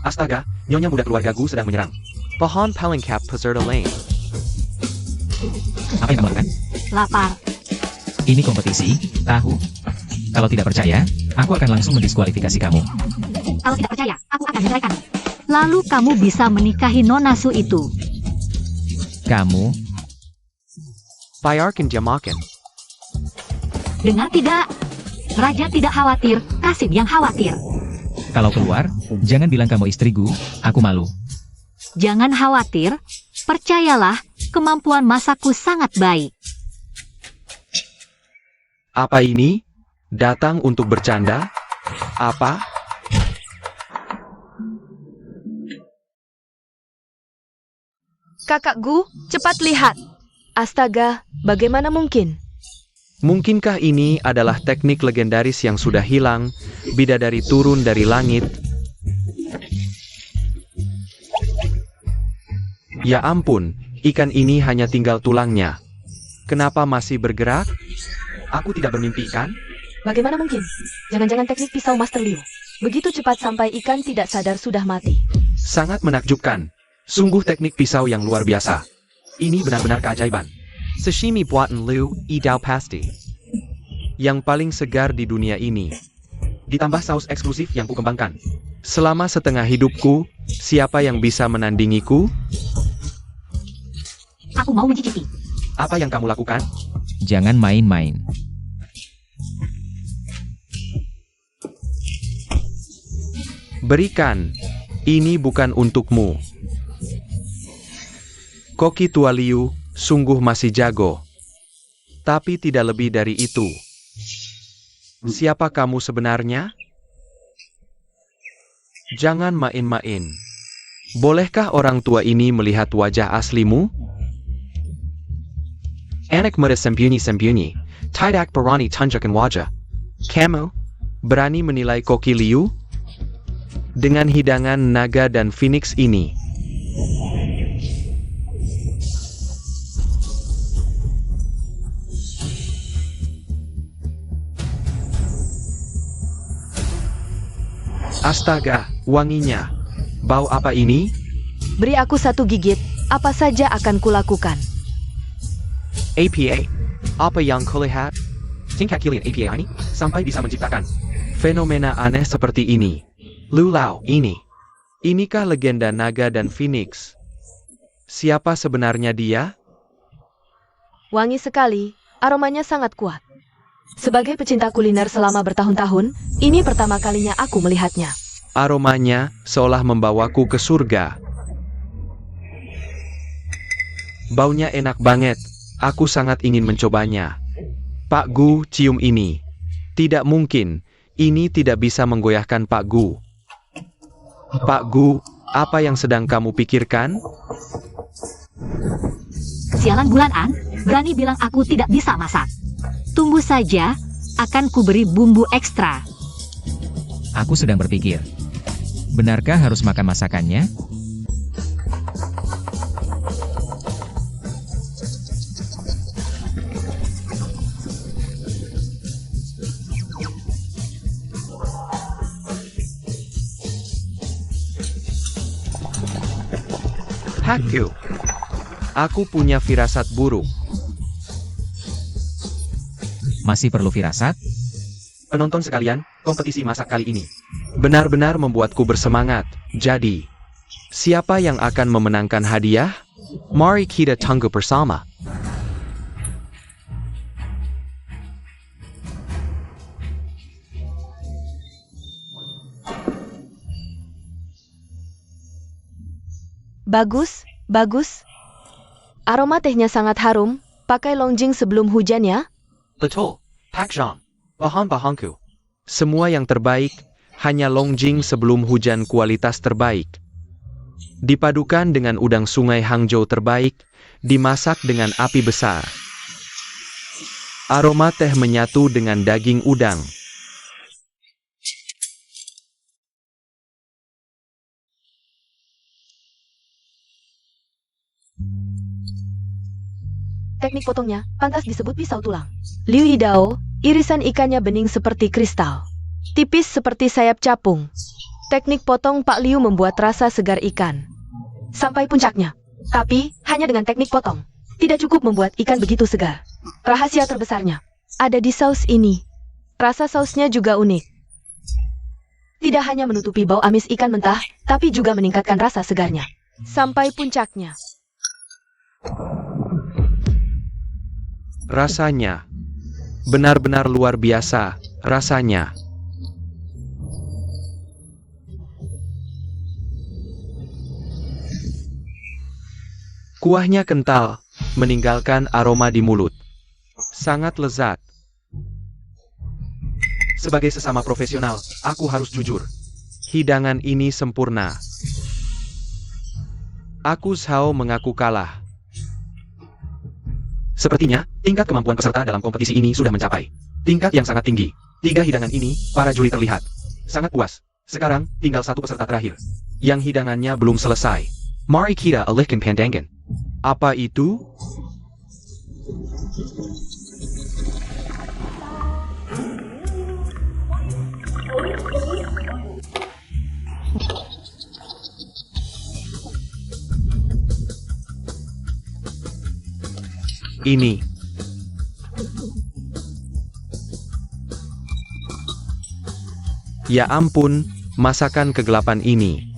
A: Astaga, nyonya muda keluarga Gu sedang menyerang.
F: Bahan Pelengkap peserta lain.
D: Apa yang kamu lakukan?
B: Lapar.
D: Ini kompetisi, tahu. Kalau tidak percaya, aku akan langsung mendiskualifikasi kamu.
B: Kalau tidak percaya, aku akan menyeraikan. Lalu kamu bisa menikahi Nona Su itu.
D: Kamu,
F: Bayarkan Jamakan.
B: Dengar tidak? Raja tidak khawatir, Kasim yang khawatir.
D: kalau keluar, jangan bilang kamu istriku, aku malu.
B: Jangan khawatir, percayalah, kemampuan masakku sangat baik.
C: Apa ini? Datang untuk bercanda? Apa?
E: Kakak Gu, cepat lihat. Astaga, bagaimana mungkin?
C: Mungkinkah ini adalah teknik legendaris yang sudah hilang, bidadari turun dari langit? Ya ampun, ikan ini hanya tinggal tulangnya. Kenapa masih bergerak?
A: Aku tidak bermimpi, kan?
E: Bagaimana mungkin? Jangan-jangan teknik pisau Master Liu. Begitu cepat sampai ikan tidak sadar sudah mati.
A: Sangat menakjubkan. Sungguh teknik pisau yang luar biasa. Ini benar-benar keajaiban.
F: Sashimi buatan Lu, Idao Pasti.
C: Yang paling segar di dunia ini.
A: Ditambah saus eksklusif yang kukembangkan.
C: Selama setengah hidupku, siapa yang bisa menandingiku?
B: Aku mau mencicipi.
A: Apa yang kamu lakukan?
D: Jangan main-main.
C: Berikan. Ini bukan untukmu. Koki Tua Liu sungguh masih jago. Tapi tidak lebih dari itu. Siapa kamu sebenarnya? Jangan main-main. Bolehkah orang tua ini melihat wajah aslimu?
F: Anak muda sembunyi-sembunyi. Tidak berani tunjukkan wajah. Kamu
C: Berani menilai Koki Liu? Dengan hidangan naga dan phoenix ini. Astaga, wanginya. Bau apa ini?
E: Beri aku satu gigit, apa saja akan kulakukan.
F: APA. Apa yang kulihat?
A: Tingkat kalian APA ini sampai bisa menciptakan.
C: Fenomena aneh seperti ini. Lulau ini. Inikah legenda naga dan phoenix? Siapa sebenarnya dia?
E: Wangi sekali, aromanya sangat kuat. Sebagai pecinta kuliner selama bertahun-tahun, ini pertama kalinya aku melihatnya.
C: Aromanya seolah membawaku ke surga. Baunya enak banget. Aku sangat ingin mencobanya. Pak Gu, cium ini. Tidak mungkin. Ini tidak bisa menggoyahkan Pak Gu. Pak Gu, apa yang sedang kamu pikirkan?
B: Sialan bulan An, berani bilang aku tidak bisa masak. Tunggu saja, akan kuberi bumbu ekstra.
D: Aku sedang berpikir. Benarkah harus makan masakannya?
C: Hakku. Aku punya firasat buruk.
D: Masih perlu firasat?
A: Penonton sekalian, kompetisi masak kali ini.
C: Benar-benar membuatku bersemangat. Jadi, siapa yang akan memenangkan hadiah?
F: Mari kita tunggu bersama.
E: Bagus, bagus. Aroma tehnya sangat harum. Pakai longjing sebelum hujan ya.
F: Betul. Pak Jean. Bahan-bahanku.
C: Semua yang terbaik, hanya longjing sebelum hujan kualitas terbaik. Dipadukan dengan udang sungai Hangzhou terbaik, dimasak dengan api besar. Aroma teh menyatu dengan daging udang.
E: Teknik potongnya pantas disebut pisau tulang. Liu Yidao, irisan ikannya bening seperti kristal. Tipis seperti sayap capung. Teknik potong Pak Liu membuat rasa segar ikan sampai puncaknya. Tapi, hanya dengan teknik potong, tidak cukup membuat ikan begitu segar. Rahasia terbesarnya ada di saus ini. Rasa sausnya juga unik. Tidak hanya menutupi bau amis ikan mentah, tapi juga meningkatkan rasa segarnya sampai puncaknya.
C: Rasanya benar-benar luar biasa. Rasanya kuahnya kental, meninggalkan aroma di mulut. Sangat lezat.
A: Sebagai sesama profesional, aku harus jujur.
C: Hidangan ini sempurna. Aku Zhao mengaku kalah.
A: Sepertinya, tingkat kemampuan peserta dalam kompetisi ini sudah mencapai tingkat yang sangat tinggi. 3 hidangan ini, para juri terlihat sangat puas. Sekarang, tinggal 1 peserta terakhir, yang hidangannya belum selesai.
F: Mari kita alihkan pandangan.
C: Apa itu? Ini. Ya ampun, masakan kegelapan ini.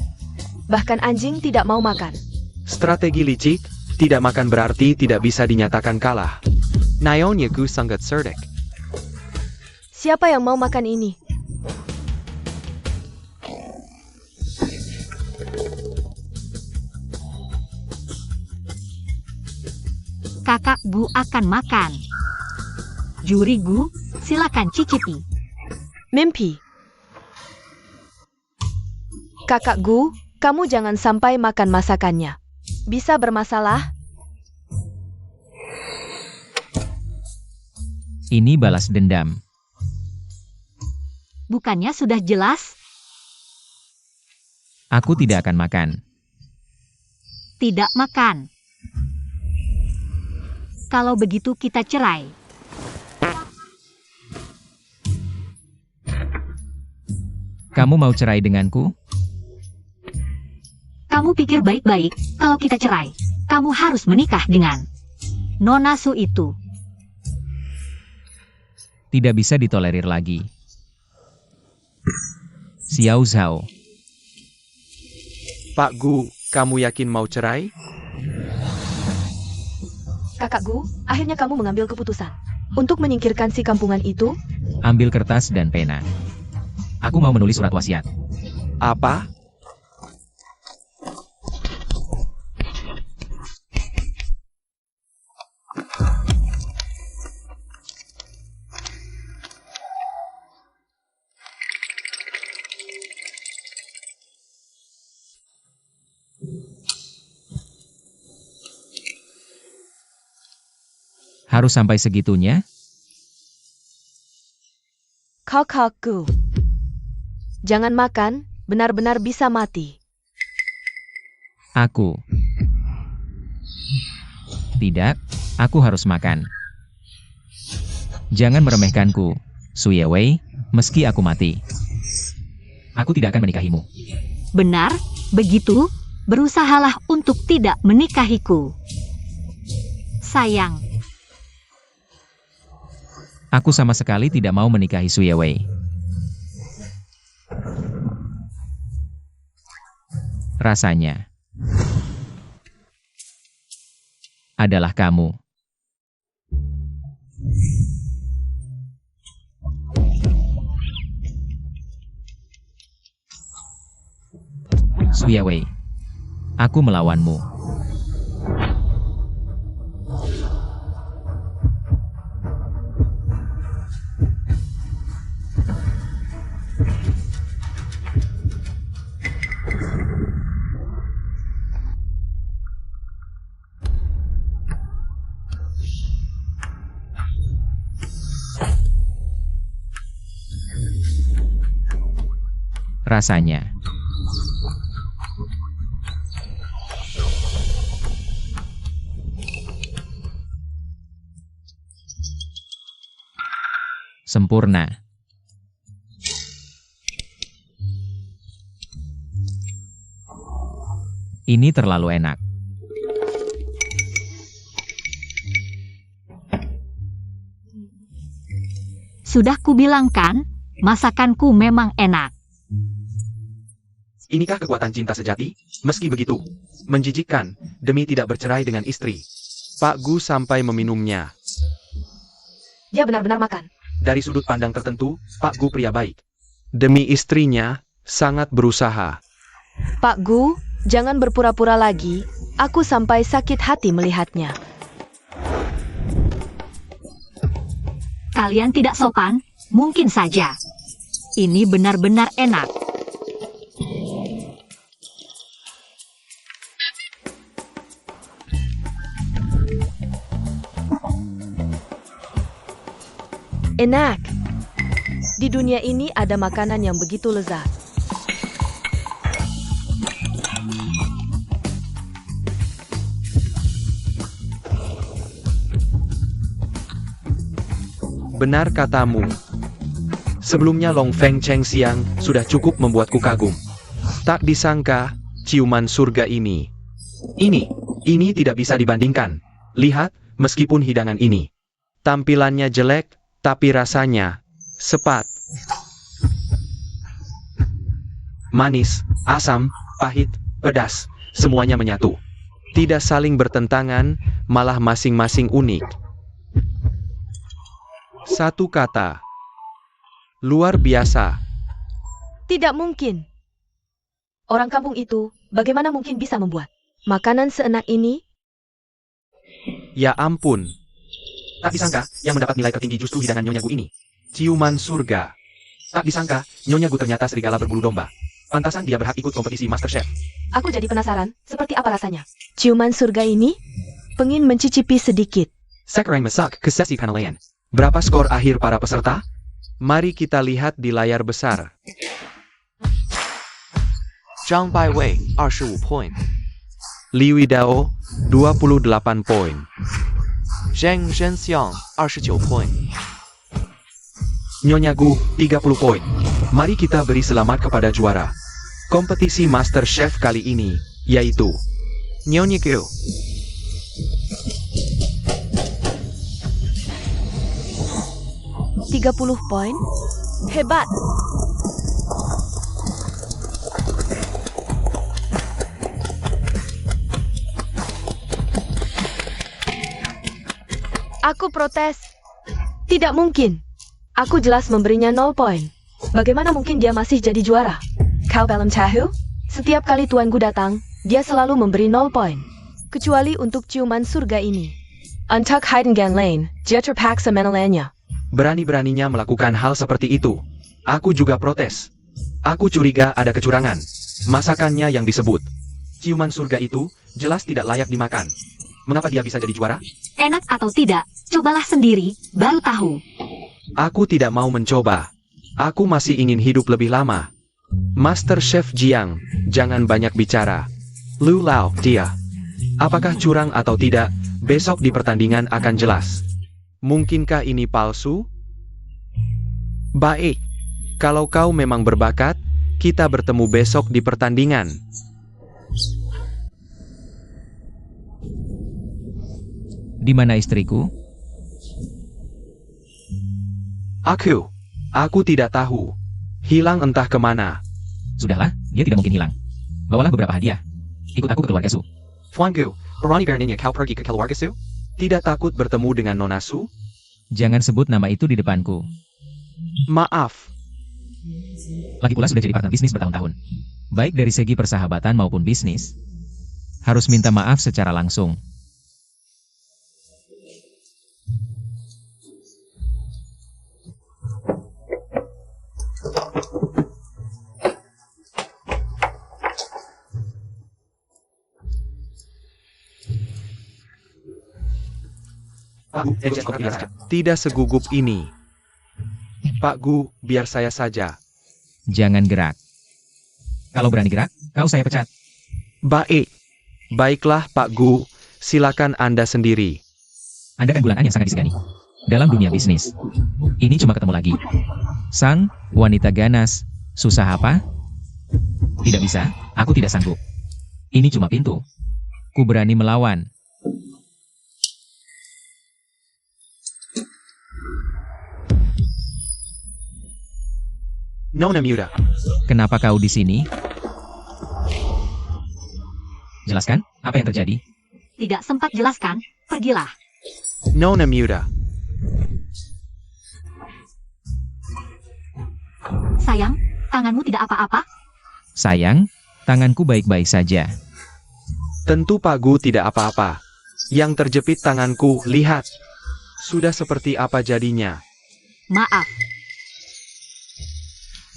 E: Bahkan anjing tidak mau makan.
C: Strategi licik, tidak makan berarti tidak bisa dinyatakan kalah.
F: Nyonya gu sangat cerdik.
E: Siapa yang mau makan ini?
B: Kakak Gu akan makan. Juri Gu, silakan cicipi.
E: Mimpi. Kakak Gu, kamu jangan sampai makan masakannya. Bisa bermasalah.
D: Ini balas dendam.
B: Bukannya sudah jelas?
D: Aku tidak akan makan.
B: Tidak makan. Kalau begitu kita cerai.
D: Kamu mau cerai denganku?
B: Kamu pikir baik-baik, kalau kita cerai, kamu harus menikah dengan Nona Su itu.
D: Tidak bisa ditolerir lagi. Xiao Zhao.
C: Pak Gu, kamu yakin mau cerai?
E: Kakak Gu, akhirnya kamu mengambil keputusan. Untuk menyingkirkan si kampungan itu,
D: Ambil kertas dan pena. Aku mau menulis surat wasiat.
C: Apa?
D: Harus sampai segitunya?
E: Kakak Gu. Jangan makan, benar-benar bisa mati.
D: Aku. Tidak, aku harus makan. Jangan meremehkanku, Su Yewei, meski aku mati. Aku tidak akan menikahimu.
B: Benar, begitu? berusahalah untuk tidak menikahiku. Sayang,
D: Aku sama sekali tidak mau menikahi Su Yewei. Rasanya adalah kamu. Su Yewei, aku melawanmu. Rasanya sempurna. Ini terlalu enak.
B: sudah kubilang kan, masakanku memang enak.
A: Inikah kekuatan cinta sejati? Meski begitu, menjijikkan demi tidak bercerai dengan istri.
C: Pak Gu sampai meminumnya.
E: Dia benar-benar makan.
A: Dari sudut pandang tertentu, Pak Gu pria baik.
C: Demi istrinya, sangat berusaha.
E: Pak Gu, jangan berpura-pura lagi. Aku sampai sakit hati melihatnya.
B: Kalian tidak sopan? Mungkin saja. Ini benar-benar enak.
E: Enak. Di dunia ini ada makanan yang begitu lezat.
C: Benar katamu. Sebelumnya Long Feng Cheng Siang sudah cukup membuatku kagum. Tak disangka, ciuman surga ini.
A: Ini tidak bisa dibandingkan. Lihat, meskipun hidangan ini
C: Tampilannya jelek, tapi rasanya sepat.
A: manis, asam, pahit, pedas, semuanya menyatu.
C: Tidak saling bertentangan, malah masing-masing unik. Satu kata. Luar biasa.
E: Tidak mungkin. Orang kampung itu, bagaimana mungkin bisa membuat makanan seenak ini?
C: Ya ampun.
A: Tak disangka, yang mendapat nilai tertinggi justru hidangan Nyonya Gu ini.
C: Ciuman surga.
A: Tak disangka, Nyonya Gu ternyata serigala berbulu domba. Pantasan dia berhak ikut kompetisi MasterChef.
E: Aku jadi penasaran, seperti apa rasanya? Ciuman surga ini? Pengin mencicipi sedikit.
A: Sekarang masak ke sesi penilaian. Berapa skor akhir para peserta?
C: Mari kita lihat di layar besar.
F: Zhang Baiwei 25 point,
C: Li Widao, 28 poin.
F: Zheng Zhenxiang 29 point.
A: Nyonya Gu, 30 poin. Mari kita beri selamat kepada juara kompetisi MasterChef kali ini, yaitu
F: Nyonya Gu
E: 30 poin? Hebat! Aku protes. Tidak mungkin. Aku jelas memberinya 0 poin. Bagaimana mungkin dia masih jadi juara? Kau belum tahu? Setiap kali Tuan Gu datang, dia selalu memberi 0 poin. Kecuali untuk ciuman surga ini. Untuk hidangan lain, dia terpaksa menelannya.
A: berani-beraninya melakukan hal seperti itu. Aku juga protes. Aku curiga ada kecurangan. Masakannya yang disebut ciuman surga itu jelas tidak layak dimakan. Mengapa dia bisa jadi juara?
B: Enak atau tidak, cobalah sendiri, baru tahu.
C: Aku tidak mau mencoba. Aku masih ingin hidup lebih lama. Master Chef Jiang, jangan banyak bicara. Lu Lao, dia. Apakah curang atau tidak, besok di pertandingan akan jelas. Mungkinkah ini palsu? Baik. Kalau kau memang berbakat, kita bertemu besok di pertandingan.
D: Di mana istriku?
C: Aku tidak tahu. Hilang entah kemana.
D: Sudahlah, dia tidak mungkin hilang. Bawalah beberapa hadiah. Ikut aku ke keluarga Su.
F: Tuan Gu, berani beraninya kau pergi ke keluarga Su?
C: Tidak takut bertemu dengan Nona Su?
D: Jangan sebut nama itu di depanku.
C: Maaf.
D: Lagi pula sudah jadi partner bisnis bertahun-tahun. Baik dari segi persahabatan maupun bisnis. Harus minta maaf secara langsung.
F: Pak Gu, kau biasa.
C: Tidak segugup ini. Pak Gu, biar saya saja.
D: Jangan gerak. Kalau berani gerak, kau saya pecat.
C: Baik. Baiklah Pak Gu, silakan Anda sendiri.
D: Anda kan bulanan yang sangat disegani. Dalam dunia bisnis. Ini cuma ketemu lagi. Sang, wanita ganas. Susah apa? Tidak bisa, aku tidak sanggup. Ini cuma pintu. Ku berani melawan.
F: Nona Muda.
D: Kenapa kau di sini? Jelaskan, apa yang terjadi?
B: Tidak sempat jelaskan, pergilah.
C: Nona Muda.
B: Sayang, tanganmu tidak apa-apa?
D: Sayang, tanganku baik-baik saja.
C: Tentu Pak Gu tidak apa-apa. Yang terjepit tanganku, lihat. Sudah seperti apa jadinya.
B: Maaf.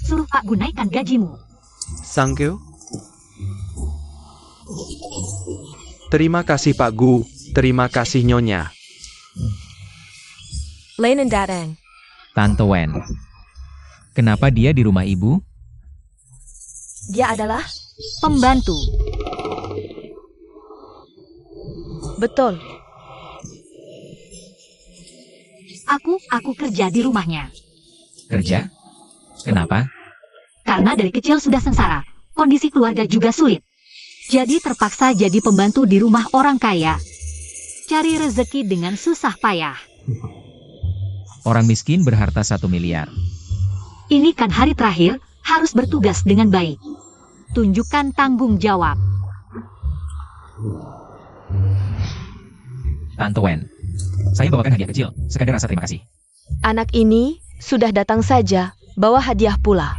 B: Suruh Pak Gu naikkan gajimu.
C: Sangkyu. Terima kasih Pak Gu. Terima kasih Nyonya.
E: Lain Dareng.
D: Tante Wen. Kenapa dia di rumah ibu?
E: Dia adalah?
B: Pembantu.
E: Betul.
B: Aku kerja di rumahnya.
D: Kerja? Kenapa?
B: Karena dari kecil sudah sengsara. Kondisi keluarga juga sulit. Jadi terpaksa jadi pembantu di rumah orang kaya. Cari rezeki dengan susah payah.
D: Orang miskin berharta 1 miliar.
B: Ini kan hari terakhir, harus bertugas dengan baik. Tunjukkan tanggung jawab.
D: Tante Wen. Saya bawakan hadiah kecil, sekadar rasa terima kasih.
E: Anak ini sudah datang saja, bawa hadiah pula.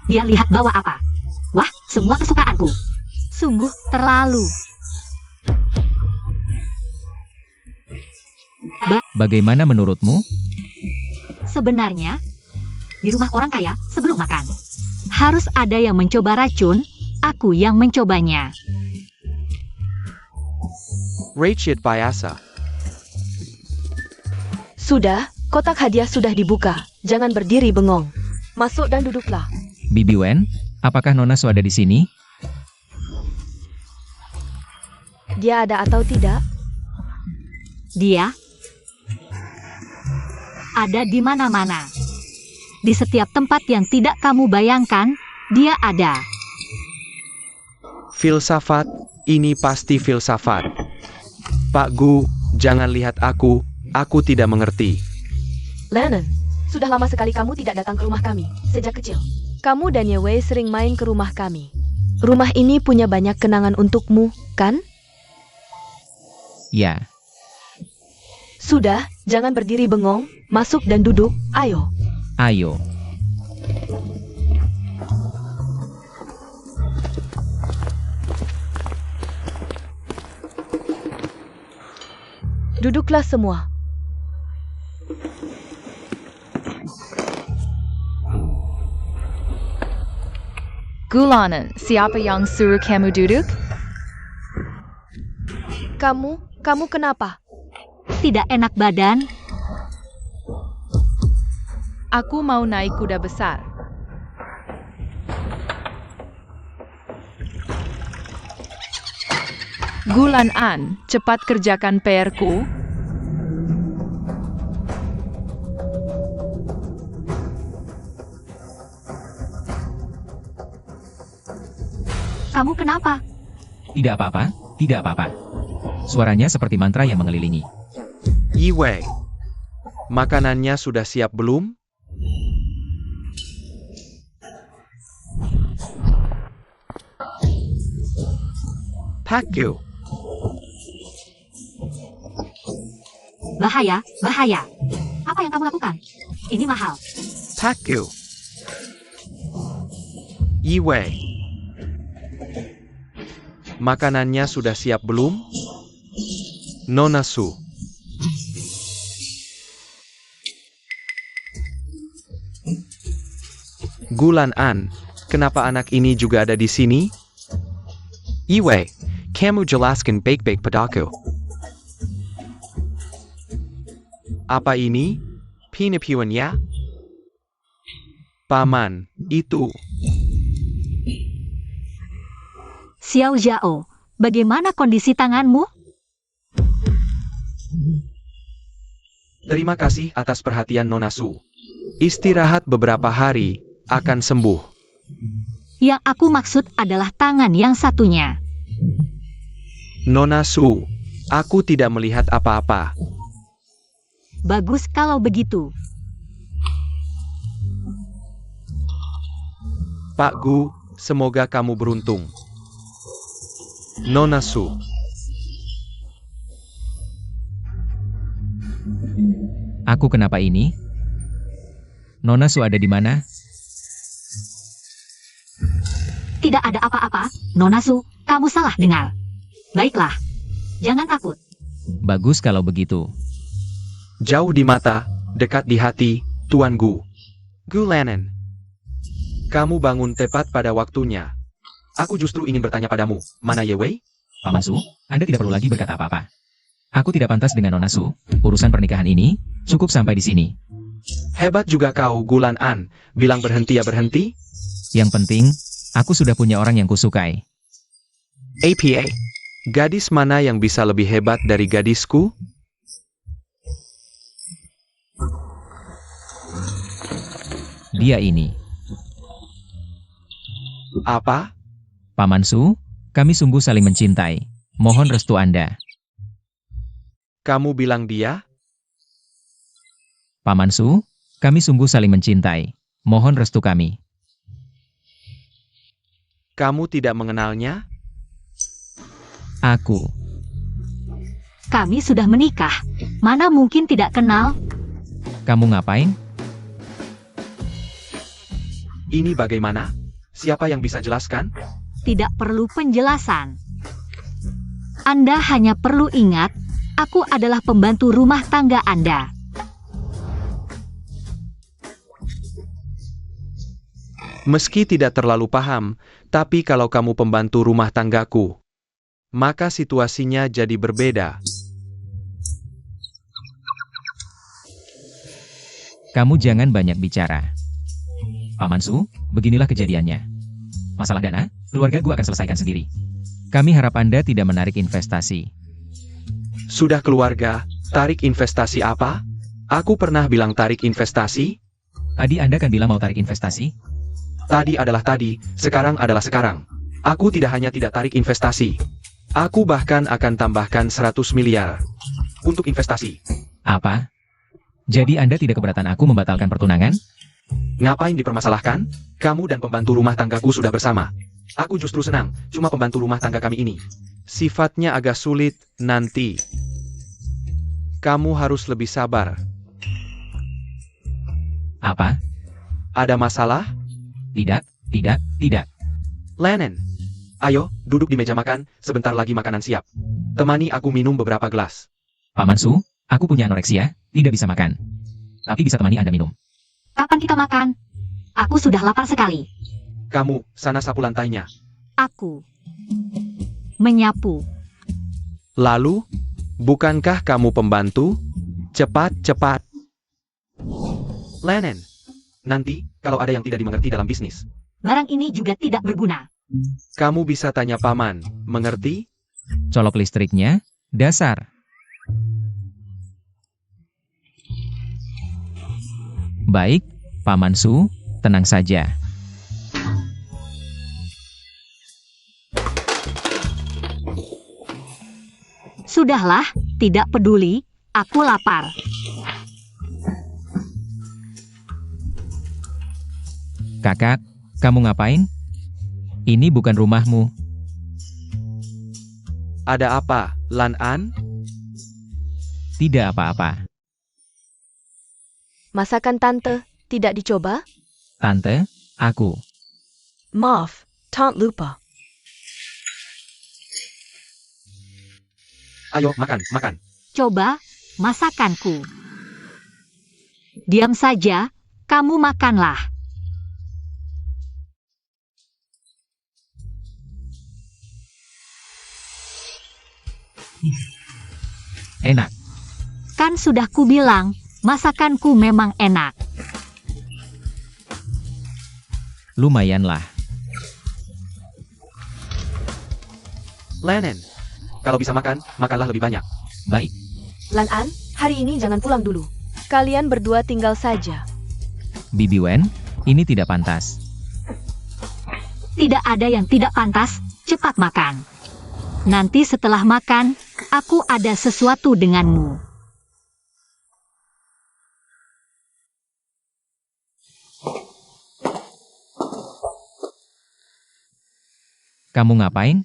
B: Dia lihat bawa apa? Wah, semua kesukaanku. Sungguh terlalu.
D: Bagaimana menurutmu?
B: Sebenarnya, di rumah orang kaya sebelum makan, harus ada yang mencoba racun, aku yang mencobanya.
C: Rachid Bayasa.
E: Sudah, kotak hadiah sudah dibuka. Jangan berdiri bengong. Masuk dan duduklah.
D: Bibi Wen, apakah Nona Su ada di sini?
E: Dia ada atau tidak?
B: Dia ada di mana-mana. Di setiap tempat yang tidak kamu bayangkan, dia ada.
C: Filsafat, ini pasti filsafat. Pak Gu, jangan lihat aku tidak mengerti.
E: Lennon, sudah lama sekali kamu tidak datang ke rumah kami, sejak kecil. Kamu dan Yewei sering main ke rumah kami. Rumah ini punya banyak kenangan untukmu, kan?
D: Ya,
E: Sudah, jangan berdiri bengong, masuk dan duduk, ayo.
D: ayo.
E: Duduklah semua.
G: Gulanan, siapa yang suruh kamu duduk?
E: Kamu kenapa?
B: Tidak enak badan.
G: Aku mau naik kuda besar. Gulanan, cepat kerjakan PR-ku.
B: Kamu kenapa?
D: Tidak apa-apa, tidak apa-apa. Suaranya seperti mantra yang mengelilingi.
C: Yiwei, makanannya sudah siap belum? Pakku,
B: Bahaya, bahaya. Apa yang kamu lakukan? Ini mahal.
C: Pakku. Yiwei, makanannya sudah siap belum? Nona Su. Gulan An, kenapa anak ini juga ada di sini?
F: Yiwei, kamu jelaskan baik-baik padaku.
C: Apa ini?
F: Penipuan ya?
C: Paman, itu.
B: Xiao Zhao, bagaimana kondisi tanganmu?
A: Terima kasih atas perhatian Nona Su.
C: Istirahat beberapa hari, akan sembuh.
B: Yang aku maksud adalah tangan yang satunya.
C: Nona Su, aku tidak melihat apa-apa.
B: Bagus kalau begitu.
C: Pak Gu, semoga kamu beruntung. Nona Su.
D: Aku kenapa ini? Nona Su ada di mana?
B: Tidak ada apa-apa, Nona Su, kamu salah dengar. Baiklah, jangan takut.
D: Bagus kalau begitu.
C: Jauh di mata, dekat di hati, Tuan Gu.
F: Gulanan,
C: Kamu bangun tepat pada waktunya.
A: Aku justru ingin bertanya padamu, mana Ye Wei?
D: Paman Su, Anda tidak perlu lagi berkata apa-apa. Aku tidak pantas dengan Nona Su. Urusan pernikahan ini cukup sampai di sini.
C: Hebat juga kau, Gulan An. Bilang berhenti ya berhenti.
D: Yang penting, aku sudah punya orang yang kusukai.
F: APA,
C: Gadis mana yang bisa lebih hebat dari gadisku?
D: Dia ini.
C: Apa?
D: Paman Su, kami sungguh saling mencintai. Mohon restu Anda.
C: Kamu bilang dia?
D: Paman Su, kami sungguh saling mencintai. Mohon restu kami.
C: Kamu tidak mengenalnya?
D: Aku.
B: Kami sudah menikah. Mana mungkin tidak kenal?
D: Kamu ngapain?
A: Ini bagaimana? Siapa yang bisa jelaskan?
B: Tidak perlu penjelasan. Anda hanya perlu ingat, aku adalah pembantu rumah tangga Anda.
C: Meski tidak terlalu paham, tapi kalau kamu pembantu rumah tanggaku, maka situasinya jadi berbeda.
D: Kamu jangan banyak bicara. Paman Su, beginilah kejadiannya. Masalah dana, keluarga gua akan selesaikan sendiri. Kami harap Anda tidak menarik investasi.
C: Sudah keluarga, tarik investasi apa? Aku pernah bilang tarik investasi?
D: Tadi Anda kan bilang mau tarik investasi?
A: Tadi adalah tadi, sekarang adalah sekarang. Aku tidak hanya tidak tarik investasi.
C: Aku bahkan akan tambahkan 100 miliar
A: Untuk investasi.
D: Apa? Jadi Anda tidak keberatan aku membatalkan pertunangan?
A: Ngapain dipermasalahkan? Kamu dan pembantu rumah tanggaku sudah bersama. Aku justru senang, cuma pembantu rumah tangga kami ini.
C: Sifatnya agak sulit, nanti. Kamu harus lebih sabar.
D: Apa?
C: Ada masalah?
D: Tidak, tidak, tidak.
C: Lennon,
A: Ayo, duduk di meja makan, sebentar lagi makanan siap. Temani aku minum beberapa gelas.
D: Paman Su, aku punya anoreksia, tidak bisa makan. Tapi bisa temani Anda minum.
B: Kapan kita makan? Aku sudah lapar sekali.
A: Kamu, sana sapu lantainya.
B: Aku menyapu.
C: lalu, bukankah kamu pembantu? Cepat, cepat.
A: Lennon. Nanti, kalau ada yang tidak dimengerti dalam bisnis.
B: Barang ini juga tidak berguna.
C: Kamu bisa tanya paman, mengerti?
D: Colok listriknya, dasar. Baik, Paman Su, tenang saja.
B: Sudah Sudahlah, tidak peduli, aku lapar.
D: Kakak, kamu ngapain? Ini bukan rumahmu.
C: Ada apa, Lan An?
D: Tidak apa-apa.
E: Masakan tante tidak dicoba?
D: Tante, aku.
E: Maaf, Tante lupa.
A: Ayo, makan, makan.
B: Coba masakanku. Diam saja, kamu makanlah.
D: Enak.
B: Kan sudah kubilang, masakanku memang enak.
D: Lumayanlah.
A: Lanen. Kalau bisa makan, makanlah lebih banyak.
D: Baik.
E: Lan An, hari ini jangan pulang dulu. Kalian berdua tinggal saja.
D: Bibi Wen, ini tidak pantas.
B: Tidak ada yang tidak pantas, cepat makan. Nanti setelah makan, aku ada sesuatu denganmu.
D: Kamu ngapain?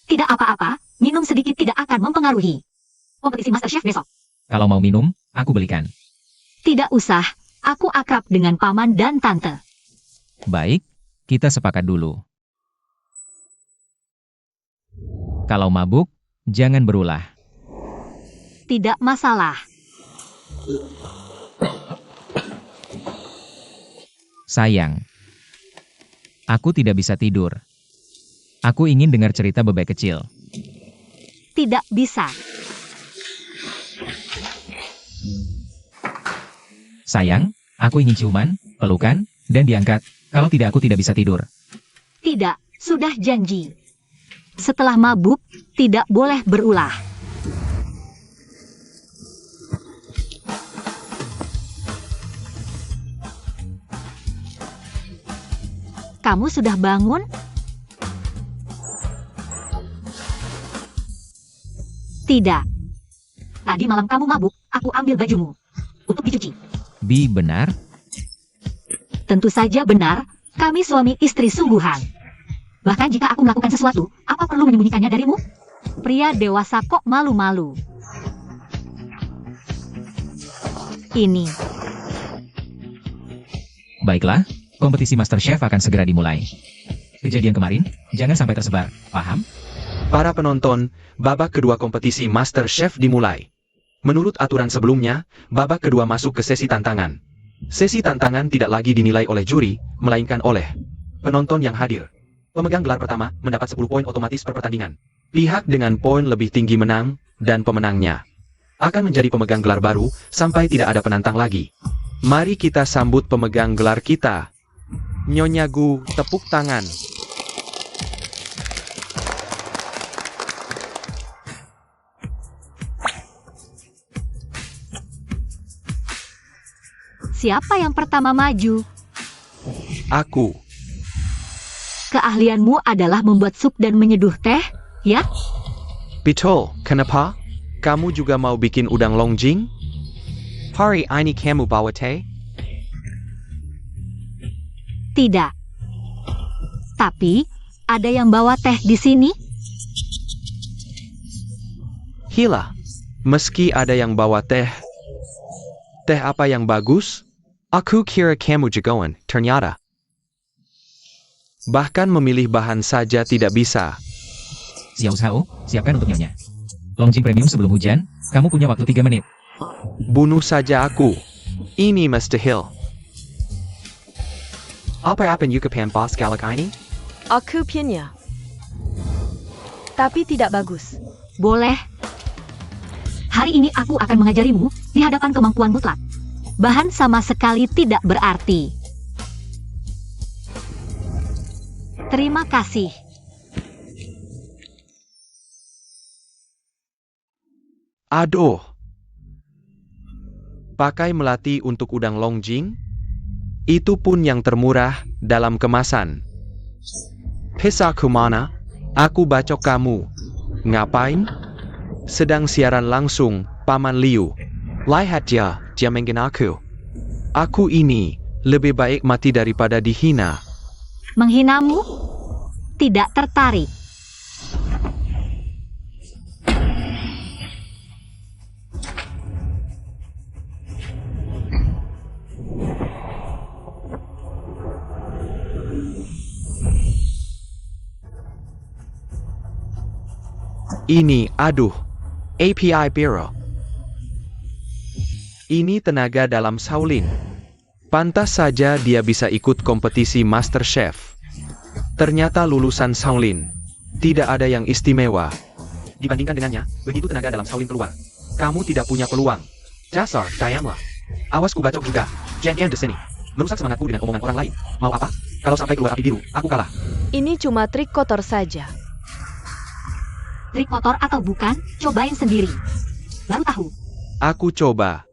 B: Tidak apa-apa, minum sedikit tidak akan mempengaruhi kompetisi MasterChef besok.
D: Kalau mau minum, aku belikan.
B: Tidak usah, aku akrab dengan paman dan tante.
D: Baik, kita sepakat dulu. Kalau mabuk, jangan berulah.
B: Tidak masalah.
D: Sayang, aku tidak bisa tidur. Aku ingin dengar cerita bebek kecil.
B: Tidak bisa.
D: Sayang, aku ingin ciuman, pelukan, dan diangkat. Kalau tidak, aku tidak bisa tidur.
B: Tidak, sudah janji. Setelah mabuk, tidak boleh berulah. Kamu sudah bangun? Tidak. Tadi malam kamu mabuk, aku ambil bajumu untuk dicuci.
D: Bi, benar?
B: Tentu saja benar, kami suami istri sungguhan. Bahkan jika aku melakukan sesuatu, apa perlu menyembunyikannya darimu? Pria dewasa kok malu-malu. Ini.
D: Baiklah, kompetisi MasterChef akan segera dimulai. Kejadian kemarin, jangan sampai tersebar, paham?
A: Para penonton, babak kedua kompetisi MasterChef dimulai. Menurut aturan sebelumnya, babak kedua masuk ke sesi tantangan. Sesi tantangan tidak lagi dinilai oleh juri, melainkan oleh penonton yang hadir. Pemegang gelar pertama mendapat 10 poin otomatis per pertandingan. Pihak dengan poin lebih tinggi menang, dan pemenangnya akan menjadi pemegang gelar baru sampai tidak ada penantang lagi.
C: Mari kita sambut pemegang gelar kita. Nyonya Gu, tepuk tangan.
B: Siapa yang pertama maju?
C: Aku.
B: Keahlianmu adalah membuat sup dan menyeduh teh, ya?
C: Betul, kenapa? Kamu juga mau bikin udang longjing? Hari ini kamu bawa teh?
B: Tidak. Tapi, ada yang bawa teh di sini?
C: Hila, meski ada yang bawa teh. Teh apa yang bagus? Aku kira kamu jagoan, ternyata. Bahkan memilih bahan saja tidak bisa.
D: Xiao Zhao, siapkan untuk nyonya. Longjing premium sebelum hujan, kamu punya waktu 3 menit.
C: Bunuh saja aku. Ini mustahil.
F: Apa you kepan bos galak ini?
E: Aku punya. Tapi tidak bagus.
B: Boleh. Hari ini aku akan mengajarimu di hadapan kemampuan mutlak. Bahan sama sekali tidak berarti. Terima kasih.
C: Aduh. Pakai melati untuk udang longjing? Itu pun yang termurah dalam kemasan. Pisahku mana? Aku bacok kamu. Ngapain? Sedang siaran langsung, Paman Liu.
F: Lihat dia menghina aku.
C: Aku ini lebih baik mati daripada dihina.
B: Menghinamu? Tidak tertarik.
C: Ini, aduh,
F: API Biro.
C: ini tenaga dalam Shaolin. Pantas saja dia bisa ikut kompetisi Master Chef. Ternyata lulusan Shaolin. Tidak ada yang istimewa.
A: Dibandingkan dengannya, begitu tenaga dalam Shaolin keluar. Kamu tidak punya peluang. Dasar, Diana. Awas ku bacok juga. Jen di sini. Merusak semangatku dengan omongan orang lain. Mau apa? Kalau sampai keluar api biru, aku kalah.
E: Ini cuma trik kotor saja.
B: Trik kotor atau bukan, cobain sendiri. Baru tahu.
C: Aku coba.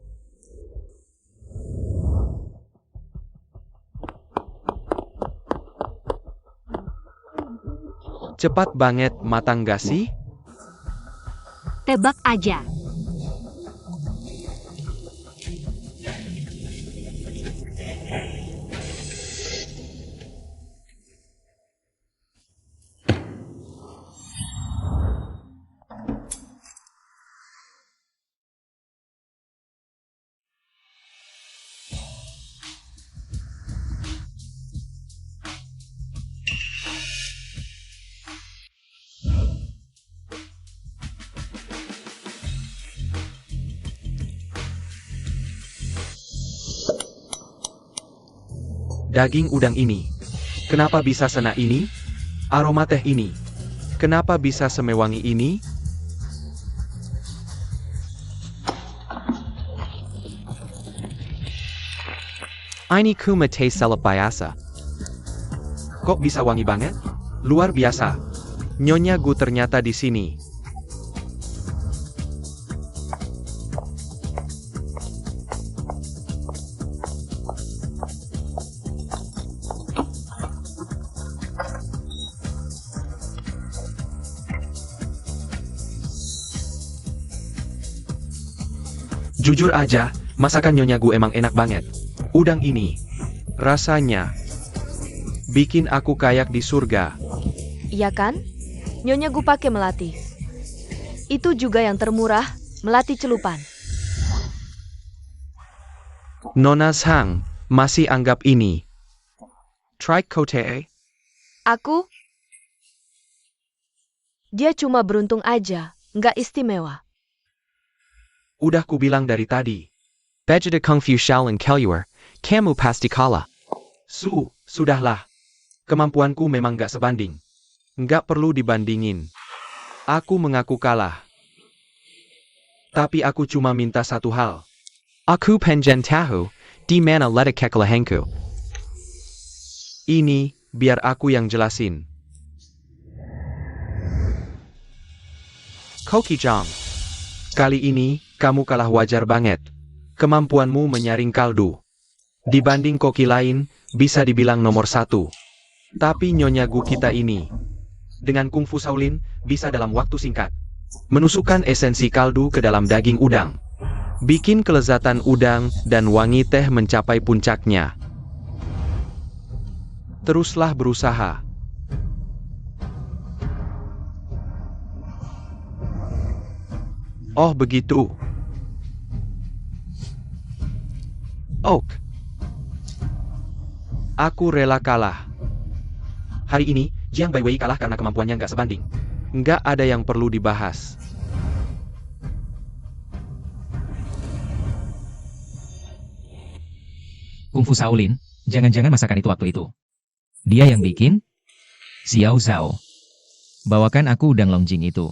C: Cepat banget, matang gak sih?
B: Tebak aja.
C: Daging udang ini. Kenapa bisa sena ini? Aroma teh ini. Kenapa bisa semewangi ini?
F: Ini kumate selapayasa.
C: Kok bisa wangi banget? Luar biasa. Nyonya Gu ternyata di sini. Jujur aja, masakan Nyonya Gu emang enak banget. Udang ini, rasanya bikin aku kayak di surga.
E: Iya kan? Nyonya Gu pakai melati. Itu juga yang termurah, melati celupan.
C: Nona Sang, masih anggap ini.
F: Try kote.
E: Aku? Dia cuma beruntung aja, nggak istimewa.
C: Udah kubilang dari tadi.
F: Bejada kung fu shaolin keluar. Kamu pasti kalah.
C: Sudahlah. Kemampuanku memang gak sebanding. Nggak perlu dibandingin. Aku mengaku kalah. Tapi aku cuma minta satu hal.
F: Aku pengen tahu, di mana letak kekalahanku.
C: Ini, biar aku yang jelasin.
F: Koki Jong.
C: Kali ini, kamu kalah wajar banget. Kemampuanmu menyaring kaldu. Dibanding koki lain, bisa dibilang nomor 1. Tapi Nyonya Gu kita ini, dengan kungfu Shaolin, bisa dalam waktu singkat menusukkan esensi kaldu ke dalam daging udang. Bikin kelezatan udang dan wangi teh mencapai puncaknya. Teruslah berusaha. Oh begitu. Ok. Aku rela kalah. Hari ini, Jiang Baiwei kalah karena kemampuannya nggak sebanding. Nggak ada yang perlu dibahas.
D: Kungfu Shaolin, jangan-jangan masakan itu waktu itu. Dia yang bikin? Xiao Zhao. Bawakan aku udang longjing itu.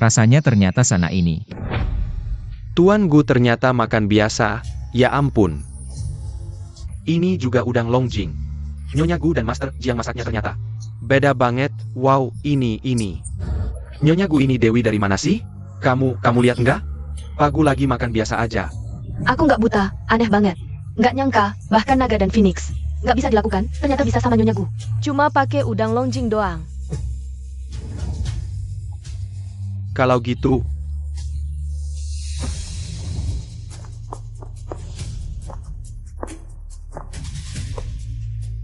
D: Rasanya ternyata sana ini.
C: Tuan Gu ternyata makan biasa, ya ampun.
A: Ini juga udang Longjing. Nyonya Gu dan Master Jiang masaknya ternyata.
C: Beda banget, wow, ini.
A: Nyonya Gu ini Dewi dari mana sih? Kamu lihat nggak? Pak Gu lagi makan biasa aja.
E: Aku nggak buta, aneh banget. Nggak nyangka, bahkan naga dan phoenix. Nggak bisa dilakukan, ternyata bisa sama Nyonya Gu. Cuma pakai udang Longjing doang.
C: Kalau gitu,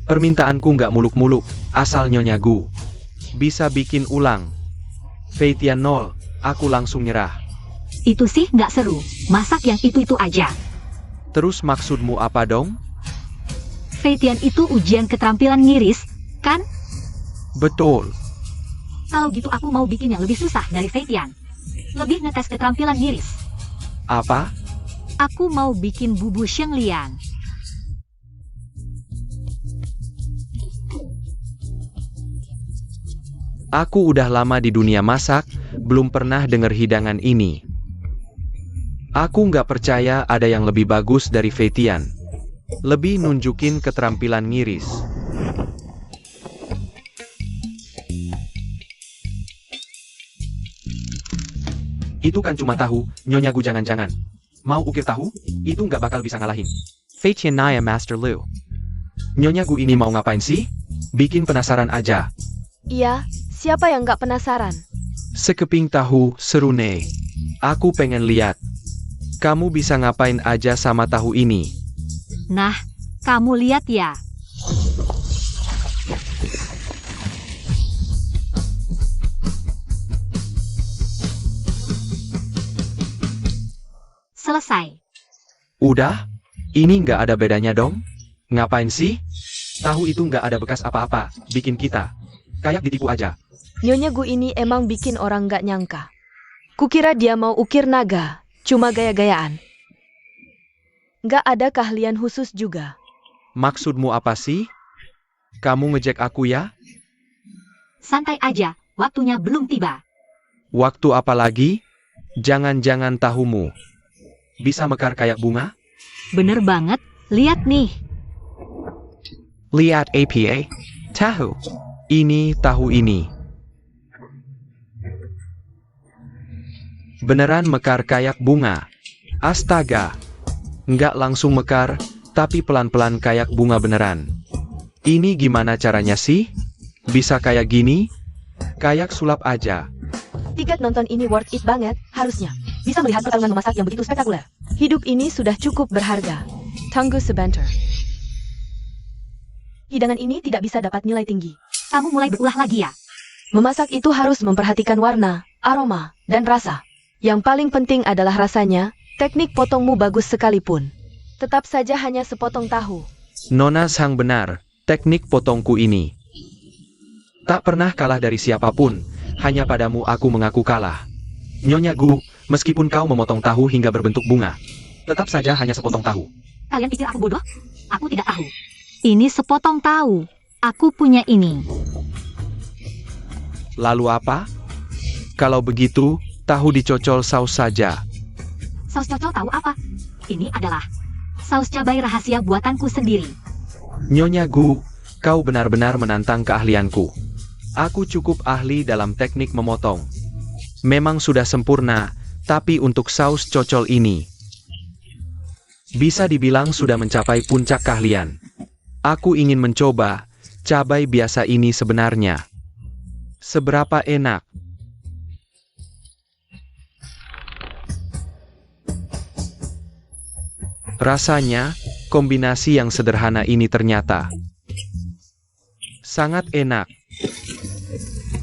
A: Permintaanku nggak muluk-muluk, asal Nyonya Gu
C: bisa bikin ulang. Fei Tian 0, aku langsung nyerah.
B: Itu sih nggak seru, masak yang itu-itu aja.
C: Terus maksudmu apa dong?
B: Feitian itu ujian keterampilan ngiris, kan?
C: Betul.
B: Kalau gitu aku mau bikin yang lebih susah dari Feitian. Lebih ngetes keterampilan ngiris.
C: Apa?
B: Aku mau bikin bubu Shengliang.
C: Aku udah lama di dunia masak, belum pernah dengar hidangan ini. Aku nggak percaya ada yang lebih bagus dari Feitian. Lebih nunjukin keterampilan ngiris.
A: Itu kan cuma tahu, Nyonya Gu jangan-jangan. Mau ukir tahu? Itu nggak bakal bisa ngalahin.
F: Fei Tian Naya Master Lu.
A: Nyonya Gu ini mau ngapain sih? Bikin penasaran aja.
E: Iya, siapa yang nggak penasaran?
C: Sekeping tahu, seru nih. Aku pengen lihat. Kamu bisa ngapain aja sama tahu ini?
B: Nah, kamu lihat ya. Selesai.
C: Udah? Ini nggak ada bedanya dong?
A: Ngapain sih? Tahu itu nggak ada bekas apa-apa, bikin kita kayak ditipu aja.
E: Nyonya Gu ini emang bikin orang nggak nyangka. Kukira dia mau ukir naga, cuma gaya-gayaan. Nggak ada keahlian khusus juga.
C: Maksudmu apa sih? Kamu ngejek aku ya?
B: Santai aja, waktunya belum tiba.
C: Waktu apa lagi? Jangan-jangan tahumu.
A: Bisa mekar kayak bunga?
B: Bener banget, lihat nih.
F: Liat APA. Tahu.
C: Ini tahu ini. Beneran mekar kayak bunga. Astaga. Nggak langsung mekar, tapi pelan-pelan kayak bunga beneran. Ini gimana caranya sih? Bisa kayak gini? Kayak sulap aja.
E: Tiket nonton ini worth it banget, harusnya. Bisa melihat pertarungan memasak yang begitu spektakuler. Hidup ini sudah cukup berharga. Tunggu sebentar. Hidangan ini tidak bisa dapat nilai tinggi.
B: Kamu mulai berulah lagi ya.
E: Memasak itu harus memperhatikan warna, aroma, dan rasa. Yang paling penting adalah rasanya. Teknik potongmu bagus sekalipun. Tetap saja hanya sepotong tahu.
C: Nona sang benar, teknik potongku ini. Tak pernah kalah dari siapapun, hanya padamu aku mengaku kalah.
A: Nyonya Gu, meskipun kau memotong tahu hingga berbentuk bunga, tetap saja hanya sepotong tahu.
B: Kalian pikir aku bodoh? Aku tidak tahu. Ini sepotong tahu. Aku punya ini.
C: Lalu apa? Kalau begitu, tahu dicocol saus saja.
B: Saus cocol tahu apa? Ini adalah saus cabai rahasia buatanku sendiri.
C: Nyonya Gu, kau benar-benar menantang keahlianku. Aku cukup ahli dalam teknik memotong. Memang sudah sempurna, tapi untuk saus cocol ini, bisa dibilang sudah mencapai puncak keahlian. Aku ingin mencoba cabai biasa ini sebenarnya. Seberapa enak? Rasanya, kombinasi yang sederhana ini ternyata sangat enak.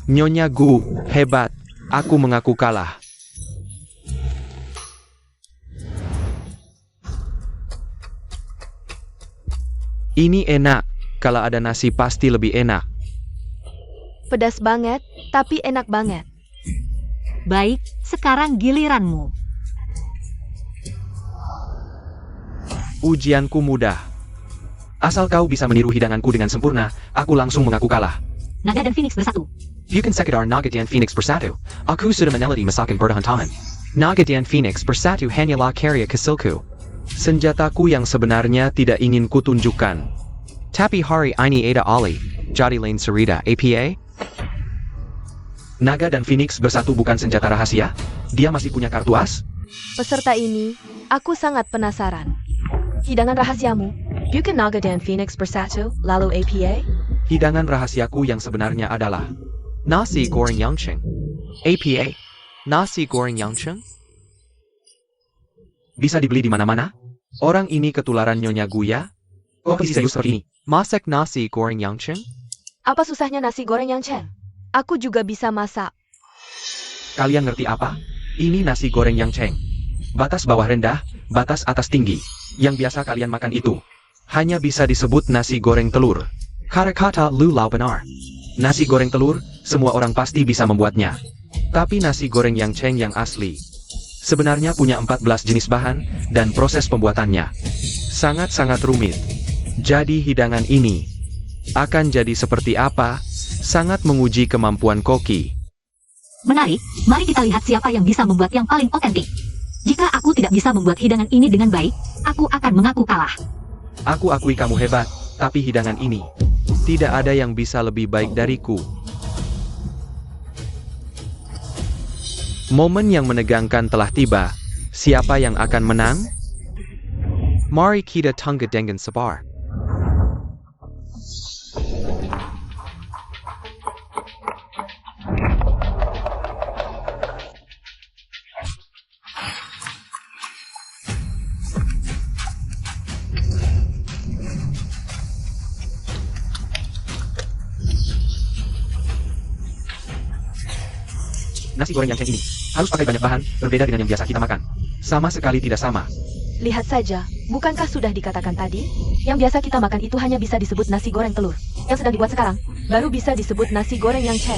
C: Nyonya Gu, hebat. Aku mengaku kalah. Ini enak. Kalau ada nasi pasti lebih enak.
E: Pedas banget, tapi enak banget.
B: Baik, sekarang giliranmu.
C: Ujianku mudah.
A: Asal kau bisa meniru hidanganku dengan sempurna, aku langsung mengaku kalah.
B: Naga dan Phoenix bersatu.
A: Bukan sekedar Naga dan Phoenix bersatu, aku sudah meneliti masakan bertahan-tahan.
F: Naga dan Phoenix bersatu hanyalah karya kecilku.
C: Senjataku yang sebenarnya tidak ingin kutunjukkan.
F: Tapi hari ini ada Ali, jadi lain cerita APA?
A: Naga dan Phoenix bersatu bukan senjata rahasia? Dia masih punya kartu as?
E: Peserta ini, aku sangat penasaran. Hidangan rahasiamu, bukan Naga dan Phoenix bersatu, lalu APA?
A: Hidangan rahasiaku yang sebenarnya adalah
F: Nasi goreng Yangcheng. APA? Nasi goreng Yangcheng?
A: bisa dibeli di mana-mana?
C: Orang ini ketularan Nyonya Guya?
A: Kompetisi serius seperti ini.
F: Masak nasi goreng Yangcheng?
E: Apa susahnya nasi goreng yang Chen? Aku juga bisa masak.
A: Kalian ngerti apa? Ini nasi goreng yang Cheng. Batas bawah rendah, batas atas tinggi. Yang biasa kalian makan itu
C: Hanya bisa disebut nasi goreng telur.
F: Kata-kata lu lau benar.
A: nasi goreng telur, semua orang pasti bisa membuatnya.
C: Tapi nasi goreng yang Cheng yang asli
A: Sebenarnya punya 14 jenis bahan, dan proses pembuatannya
C: sangat-sangat rumit. Jadi hidangan ini akan jadi seperti apa? Sangat menguji kemampuan Koki.
B: Menarik, mari kita lihat siapa yang bisa membuat yang paling otentik. Jika aku tidak bisa membuat hidangan ini dengan baik, aku akan mengaku kalah.
A: Aku akui kamu hebat, tapi hidangan ini
C: Tidak ada yang bisa lebih baik dariku. Momen yang menegangkan telah tiba. Siapa yang akan menang?
F: Mari kita tunggu dengan sabar.
A: nasi goreng yang Cheng ini harus pakai banyak bahan, berbeda dengan yang biasa kita makan. Sama sekali tidak sama.
E: Lihat saja, bukankah sudah dikatakan tadi? Yang biasa kita makan itu hanya bisa disebut nasi goreng telur. Yang sedang dibuat sekarang, baru bisa disebut nasi goreng yang Chen.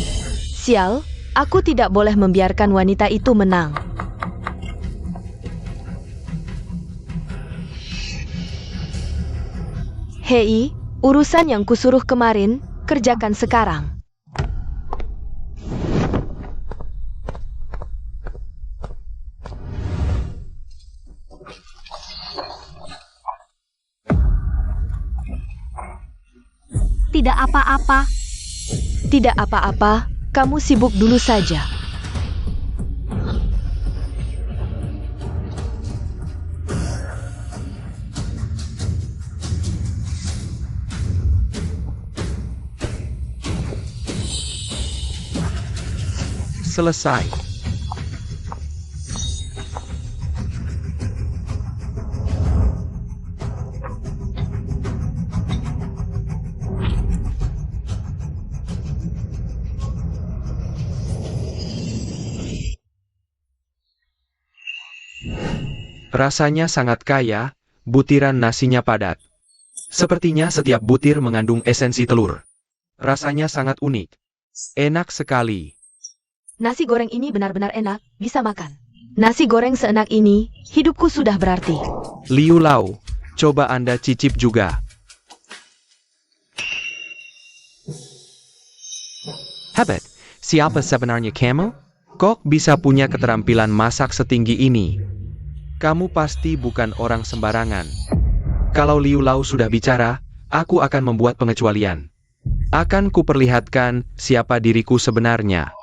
E: Sial, aku tidak boleh membiarkan wanita itu menang. Hei, urusan yang kusuruh kemarin, kerjakan sekarang.
B: Tidak apa-apa.
E: Tidak apa-apa, kamu sibuk dulu saja.
C: Selesai. Rasanya sangat kaya, butiran nasinya padat.
A: Sepertinya setiap butir mengandung esensi telur.
C: Rasanya sangat unik. Enak sekali.
E: Nasi goreng ini benar-benar enak, bisa makan. Nasi goreng seenak ini, hidupku sudah berarti.
C: Liu Lau, coba Anda cicip juga.
F: Hebat, siapa sebenarnya kamu?
C: Kok bisa punya keterampilan masak setinggi ini? Kamu pasti bukan orang sembarangan.
A: Kalau Liu Lau sudah bicara, aku akan membuat pengecualian.
C: Akan kuperlihatkan siapa diriku sebenarnya.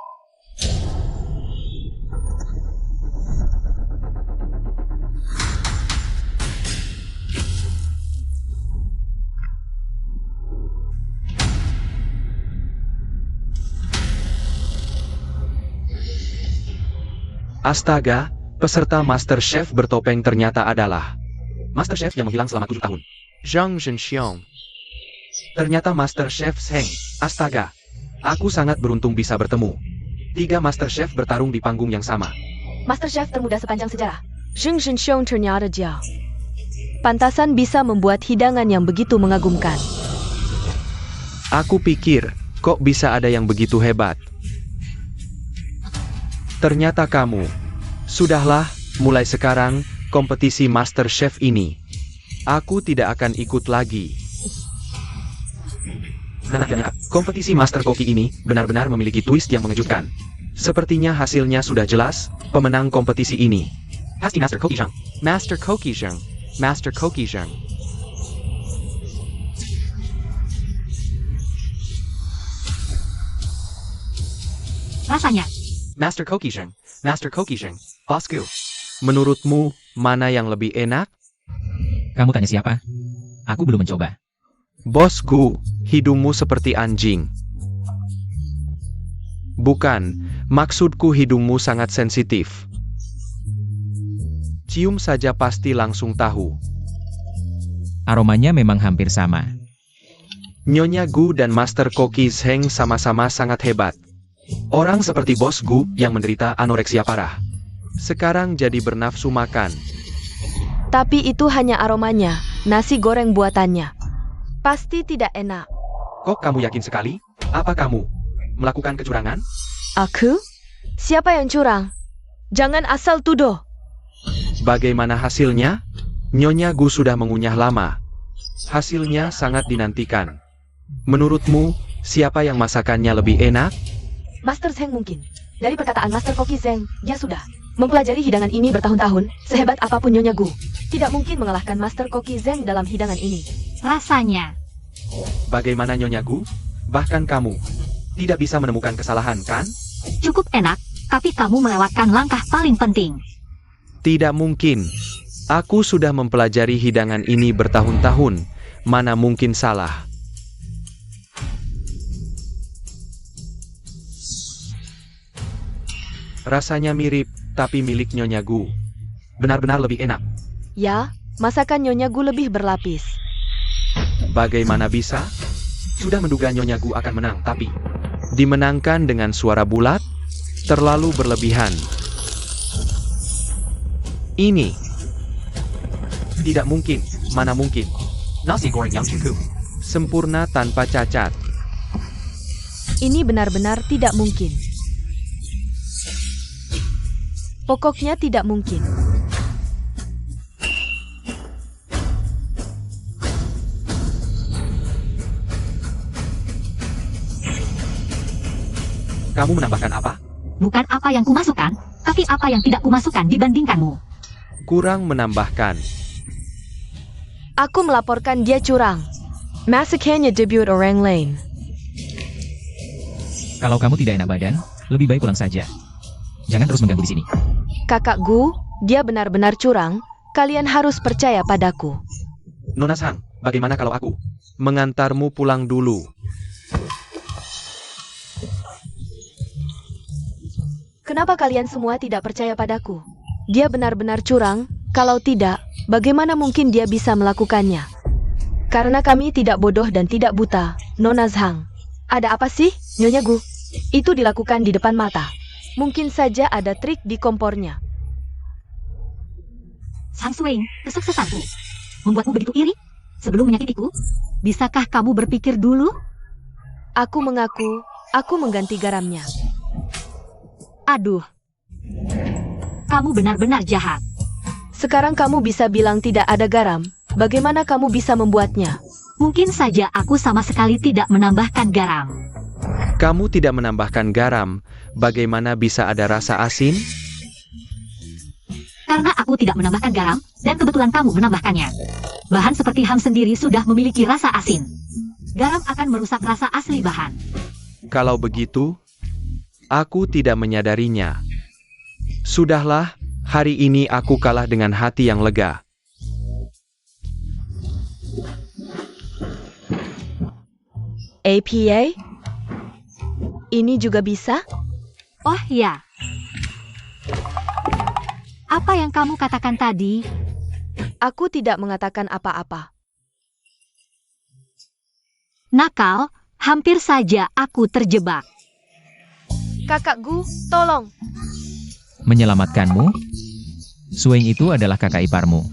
A: Astaga, peserta Master Chef bertopeng ternyata adalah Master Chef yang menghilang selama 7 tahun.
F: Zhang Zhenxiong.
A: Ternyata Master Chef Zheng. Astaga, aku sangat beruntung bisa bertemu. 3 Master Chef bertarung di panggung yang sama.
E: Master Chef termuda sepanjang sejarah. Zheng Zhenxiong ternyata dia. Pantasan bisa membuat hidangan yang begitu mengagumkan.
C: Aku pikir, kok bisa ada yang begitu hebat? Ternyata kamu. Sudahlah, mulai sekarang, kompetisi Master Chef ini. Aku tidak akan ikut lagi.
A: Nah, kompetisi Master Koki ini benar-benar memiliki twist yang mengejutkan.
C: Sepertinya hasilnya sudah jelas, pemenang kompetisi ini.
A: Pasti Master Koki Zhang.
F: Master Koki Zheng. Master Koki Zheng.
B: Rasanya,
F: Master Koki Zheng. Master Koki Zheng.
A: Bosku.
C: Menurutmu, mana yang lebih enak?
D: Kamu tanya siapa? Aku belum mencoba.
C: Bosku, hidungmu seperti anjing. Bukan, maksudku hidungmu sangat sensitif. Cium saja pasti langsung tahu.
D: Aromanya memang hampir sama.
C: Nyonya Gu dan Master Koki Zheng sama-sama sangat hebat.
A: Orang seperti Bos Gu yang menderita anoreksia parah.
C: Sekarang jadi bernafsu makan.
E: Tapi itu hanya aromanya, nasi goreng buatannya. Pasti tidak enak.
A: Kok kamu yakin sekali? Apa kamu melakukan kecurangan?
E: Aku? Siapa yang curang? Jangan asal tuduh.
C: Bagaimana hasilnya? Nyonya Gu sudah mengunyah lama. Hasilnya sangat dinantikan. Menurutmu, siapa yang masakannya lebih enak?
E: Master Zheng mungkin. Dari perkataan Master Koki Zheng, dia sudah mempelajari hidangan ini bertahun-tahun, sehebat apapun Nyonya Gu. Tidak mungkin mengalahkan Master Koki Zheng dalam hidangan ini.
B: rasanya.
C: Bagaimana Nyonya Gu? Bahkan kamu tidak bisa menemukan kesalahan, kan?
B: Cukup enak, tapi kamu melewatkan langkah paling penting.
C: Tidak mungkin. Aku sudah mempelajari hidangan ini bertahun-tahun. Mana mungkin salah? Rasanya mirip, tapi milik Nyonya Gu.
A: Benar-benar lebih enak.
E: Ya, masakan Nyonya Gu lebih berlapis.
C: Bagaimana bisa?
A: Sudah menduga Nyonya Gu akan menang, tapi
C: Dimenangkan dengan suara bulat? Terlalu berlebihan. Ini
A: tidak mungkin. Mana mungkin? Nasi goreng yang cukup.
C: sempurna tanpa cacat.
E: Ini benar-benar tidak mungkin. Pokoknya tidak mungkin.
A: Kamu menambahkan apa?
B: Bukan apa yang kumasukkan, tapi apa yang tidak kumasukkan dibandingkanmu.
C: Kurang menambahkan.
E: Aku melaporkan dia curang. Masakannya debut orang lain.
D: Kalau kamu tidak enak badan, lebih baik pulang saja. Jangan terus mengganggu di sini.
E: Kakak Gu, dia benar-benar curang. Kalian harus percaya padaku.
A: Nona Sang, bagaimana kalau aku
C: Mengantarmu pulang dulu.
E: Kenapa kalian semua tidak percaya padaku? Dia benar-benar curang. Kalau tidak, bagaimana mungkin dia bisa melakukannya? Karena kami tidak bodoh dan tidak buta, Nona Zhang. Ada apa sih, Nyonya Gu? Itu dilakukan di depan mata. Mungkin saja ada trik di kompornya.
B: Sang Suing, kesuksesanku. Membuatmu begitu iri? Sebelum menyakitiku, bisakah kamu berpikir dulu?
E: Aku mengaku, aku mengganti garamnya.
B: Aduh. Kamu benar-benar jahat.
E: Sekarang kamu bisa bilang tidak ada garam. Bagaimana kamu bisa membuatnya?
B: Mungkin saja aku sama sekali tidak menambahkan garam.
C: Kamu tidak menambahkan garam. Bagaimana bisa ada rasa asin?
B: Karena aku tidak menambahkan garam, dan kebetulan kamu menambahkannya. Bahan seperti ham sendiri sudah memiliki rasa asin. Garam akan merusak rasa asli bahan.
C: Kalau begitu, aku tidak menyadarinya. Sudahlah, hari ini aku kalah dengan hati yang lega.
E: APA? Ini juga bisa?
B: Oh ya. Apa yang kamu katakan tadi?
E: Aku tidak mengatakan apa-apa.
B: Nakal, hampir saja aku terjebak.
E: Kakak Gu, tolong.
D: Menyelamatkanmu? Suing itu adalah kakak iparmu.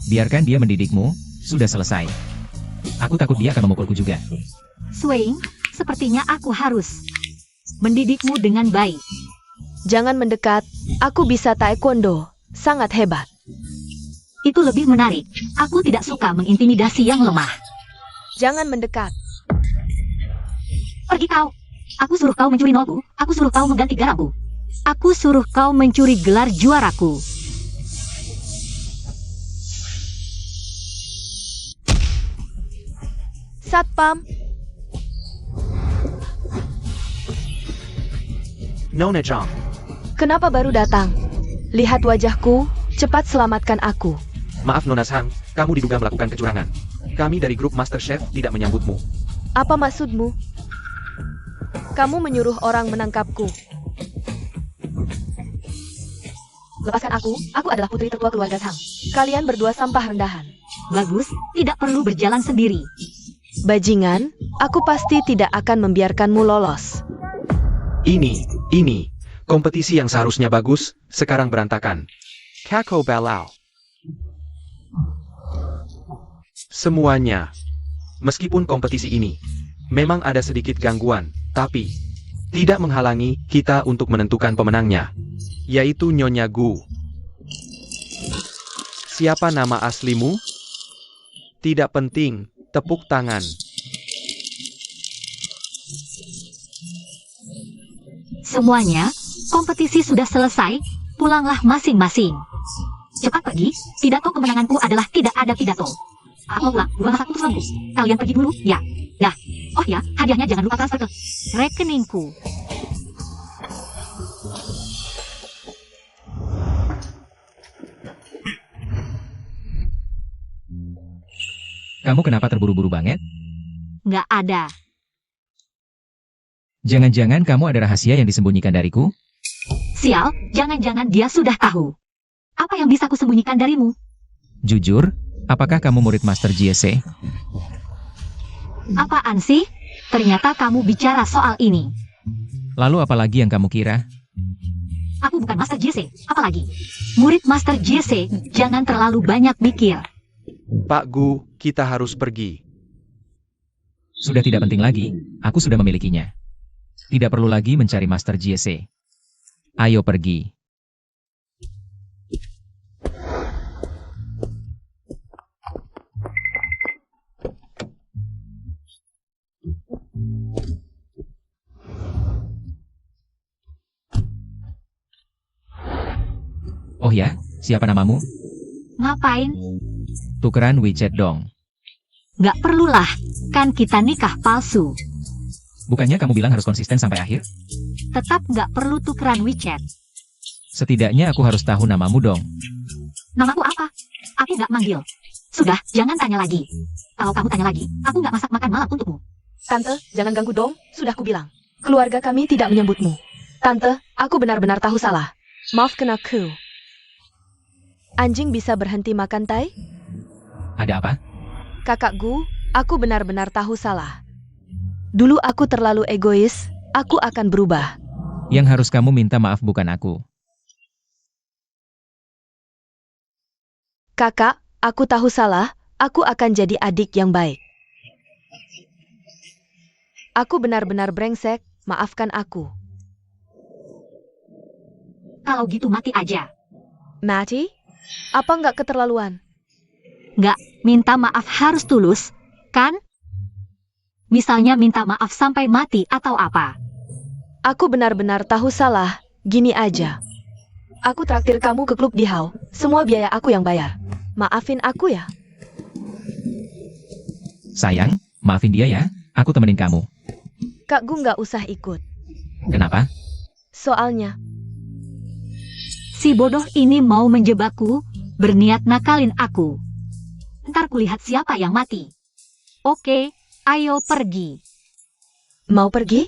D: Biarkan dia mendidikmu, sudah selesai. Aku takut dia akan memukulku juga.
B: Suing, sepertinya aku harus mendidikmu dengan baik.
E: Jangan mendekat. Aku bisa taekwondo. Sangat hebat.
B: Itu lebih menarik. Aku tidak suka mengintimidasi yang lemah.
E: Jangan mendekat.
B: Pergi kau. Aku suruh kau mencuri nolku, aku suruh kau mengganti garamku. Aku suruh kau mencuri gelar juaraku.
E: Satpam,
A: Nona Jong.
E: kenapa baru datang? Lihat wajahku, cepat selamatkan aku.
A: Maaf Nona Sang, kamu diduga melakukan kecurangan. Kami dari grup MasterChef tidak menyambutmu.
E: Apa maksudmu? Kamu menyuruh orang menangkapku. Lepaskan aku adalah putri tertua keluarga Sang. Kalian berdua sampah rendahan.
B: Bagus, tidak perlu berjalan sendiri.
E: Bajingan, aku pasti tidak akan membiarkanmu lolos.
A: Ini. Kompetisi yang seharusnya bagus, sekarang berantakan.
F: Kako Balau.
A: Semuanya. Meskipun kompetisi ini memang ada sedikit gangguan, tapi tidak menghalangi kita untuk menentukan pemenangnya,
C: Yaitu Nyonya Gu. Siapa nama aslimu? Tidak penting, tepuk tangan.
B: Semuanya, kompetisi sudah selesai, pulanglah masing-masing. Cepat pergi, pidato kemenanganku adalah tidak ada pidato. Aku pulang, gua masak untuk seminggu. Kalian pergi dulu, ya. Nah, oh ya, hadiahnya jangan lupa transfer ke rekeningku.
D: Kamu kenapa terburu-buru banget?
B: Nggak ada.
D: Jangan-jangan kamu ada rahasia yang disembunyikan dariku?
B: Sial, jangan-jangan dia sudah tahu. Apa yang bisa kusembunyikan darimu?
D: Jujur, apakah kamu murid Master JC?
B: Apaan sih? Ternyata kamu bicara soal ini.
D: Lalu apa lagi yang kamu kira?
B: Aku bukan Master JC, apalagi. Murid Master JC, jangan terlalu banyak mikir.
C: Pak Gu, kita harus pergi.
D: Sudah tidak penting lagi, aku sudah memilikinya. Tidak perlu lagi mencari Master JC. Ayo pergi. Oh ya, siapa namamu?
B: Ngapain?
D: Tukeran WeChat dong.
B: Nggak perlulah, kan kita nikah palsu.
D: Bukannya kamu bilang harus konsisten sampai akhir?
B: Tetap nggak perlu tukeran WeChat.
D: Setidaknya aku harus tahu namamu dong.
B: Namaku apa? Aku nggak manggil. Sudah, jangan tanya lagi. Kalau kamu tanya lagi, aku nggak masak makan malam untukmu.
E: Tante, jangan ganggu dong, sudah kubilang. Keluarga kami tidak menyambutmu. Tante, aku benar-benar tahu salah. Maafkan aku. Anjing bisa berhenti makan tai?
D: Ada apa?
E: Kakak Gu, aku benar-benar tahu salah. Dulu aku terlalu egois, aku akan berubah.
D: Yang harus kamu minta maaf bukan aku.
E: Kakak, aku tahu salah, aku akan jadi adik yang baik. Aku benar-benar brengsek, maafkan aku.
B: Kalau gitu mati aja.
E: Mati? Apa nggak keterlaluan?
B: Nggak, minta maaf harus tulus, kan? Misalnya minta maaf sampai mati atau apa.
E: Aku benar-benar tahu salah, gini aja. Aku traktir kamu ke klub di Hao, semua biaya aku yang bayar. Maafin aku ya.
D: Sayang, maafin dia ya, aku temenin kamu.
E: Kak Gu nggak usah ikut.
D: Kenapa?
E: Soalnya,
B: Si bodoh ini mau menjebakku, berniat nakalin aku. Ntar kulihat siapa yang mati. Oke, ayo pergi.
E: mau pergi?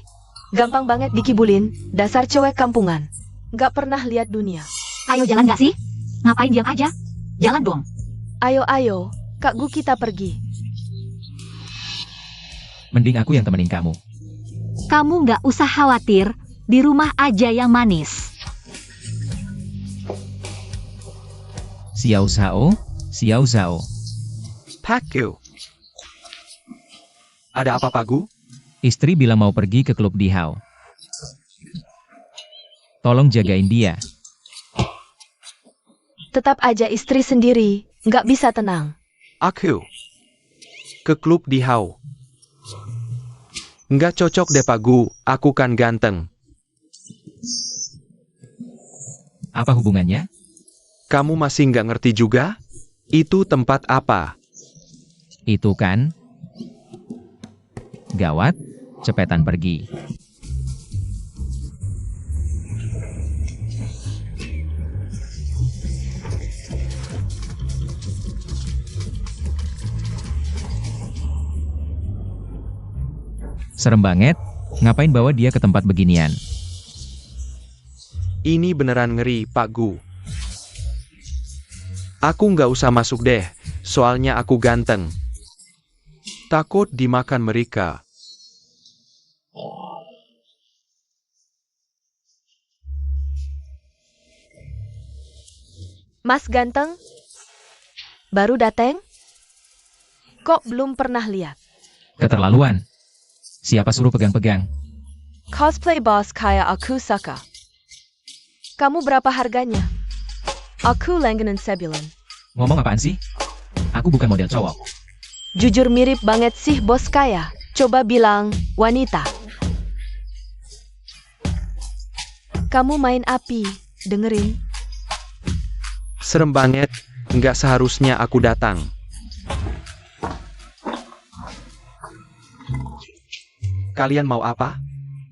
E: Gampang banget dikibulin, dasar cewek kampungan. Nggak pernah lihat dunia.
B: Ayo jalan nggak sih? Ngapain diam aja? Jalan dong.
E: Ayo, Kak Gu kita pergi.
D: Mending aku yang temenin kamu.
B: Kamu nggak usah khawatir, di rumah aja yang manis.
D: Xiao Zhao.
A: Pak Gu. Ada apa Pak Gu?
D: Istri bilang mau pergi ke klub di Hao. Tolong jagain dia.
E: Tetap aja istri sendiri, nggak bisa tenang.
A: Aku.
C: Ke klub di Hao. Nggak cocok deh Pak Gu, aku kan ganteng.
D: Apa hubungannya?
C: Kamu masih nggak ngerti juga? Itu tempat apa?
D: Itu kan? Gawat, cepetan pergi. Serem banget, ngapain bawa dia ke tempat beginian?
C: Ini beneran ngeri, Pak Gu. Aku nggak usah masuk deh, soalnya aku ganteng. Takut dimakan mereka.
E: Mas ganteng? Baru dateng? Kok belum pernah lihat?
D: Keterlaluan. Siapa suruh pegang-pegang?
E: Cosplay boss kayak aku suka. Kamu berapa harganya? Aku langganan sebulan.
D: Ngomong apaan sih? Aku bukan model cowok.
E: Jujur mirip banget sih bos kaya. Coba bilang, wanita. Kamu main api, dengerin.
C: Serem banget, nggak seharusnya aku datang. Kalian mau apa?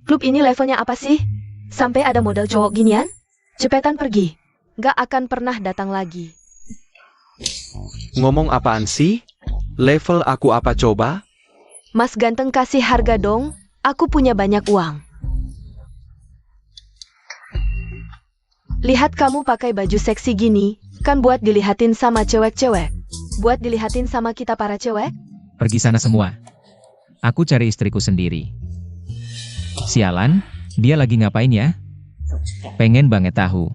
E: Klub ini levelnya apa sih? Sampai ada model cowok ginian? Cepetan pergi. Gak akan pernah datang lagi.
C: Ngomong apaan sih? Level aku apa coba?
E: Mas ganteng kasih harga dong. Aku punya banyak uang. Lihat kamu pakai baju seksi gini. Kan buat dilihatin sama cewek-cewek. Buat dilihatin sama kita para cewek.
D: Pergi sana semua. Aku cari istriku sendiri. Sialan, dia lagi ngapain ya? Pengen banget tahu.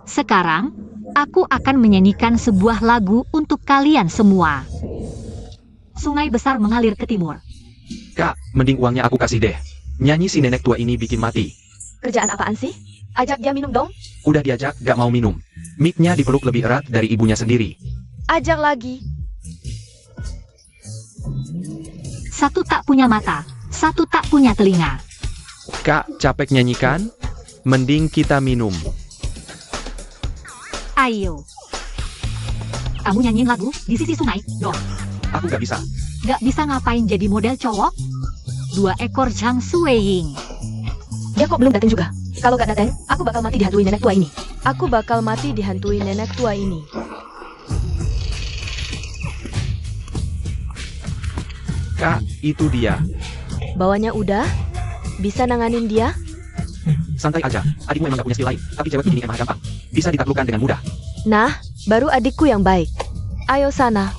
B: Sekarang, aku akan menyanyikan sebuah lagu untuk kalian semua. Sungai besar mengalir ke timur.
A: Kak, mending uangnya aku kasih deh. Nyanyi si nenek tua ini bikin mati.
E: Kerjaan apaan sih? Ajak dia minum dong.
A: Udah diajak, gak mau minum. Mic-nya dipeluk lebih erat dari ibunya sendiri.
E: Ajak lagi.
B: Satu tak punya mata, satu tak punya telinga.
C: Kak, capek nyanyikan? Mending kita minum.
B: Ayo. Kamu nyanyiin lagu di sisi sungai, dong.
A: Aku gak bisa.
B: Gak bisa ngapain jadi model cowok? 2 ekor Zhang Suiying.
E: Dia kok belum datang juga? Kalau gak datang, aku bakal mati dihantui nenek tua ini. Aku bakal mati dihantui nenek tua ini.
C: Kak, itu dia.
E: Bawanya udah? Bisa nanganin dia?
A: Santai aja, adikmu emang gak punya skill lain. Tapi cewek ini emang gampang. Bisa ditaklukkan dengan mudah.
E: Nah, baru adikku yang baik. Ayo sana.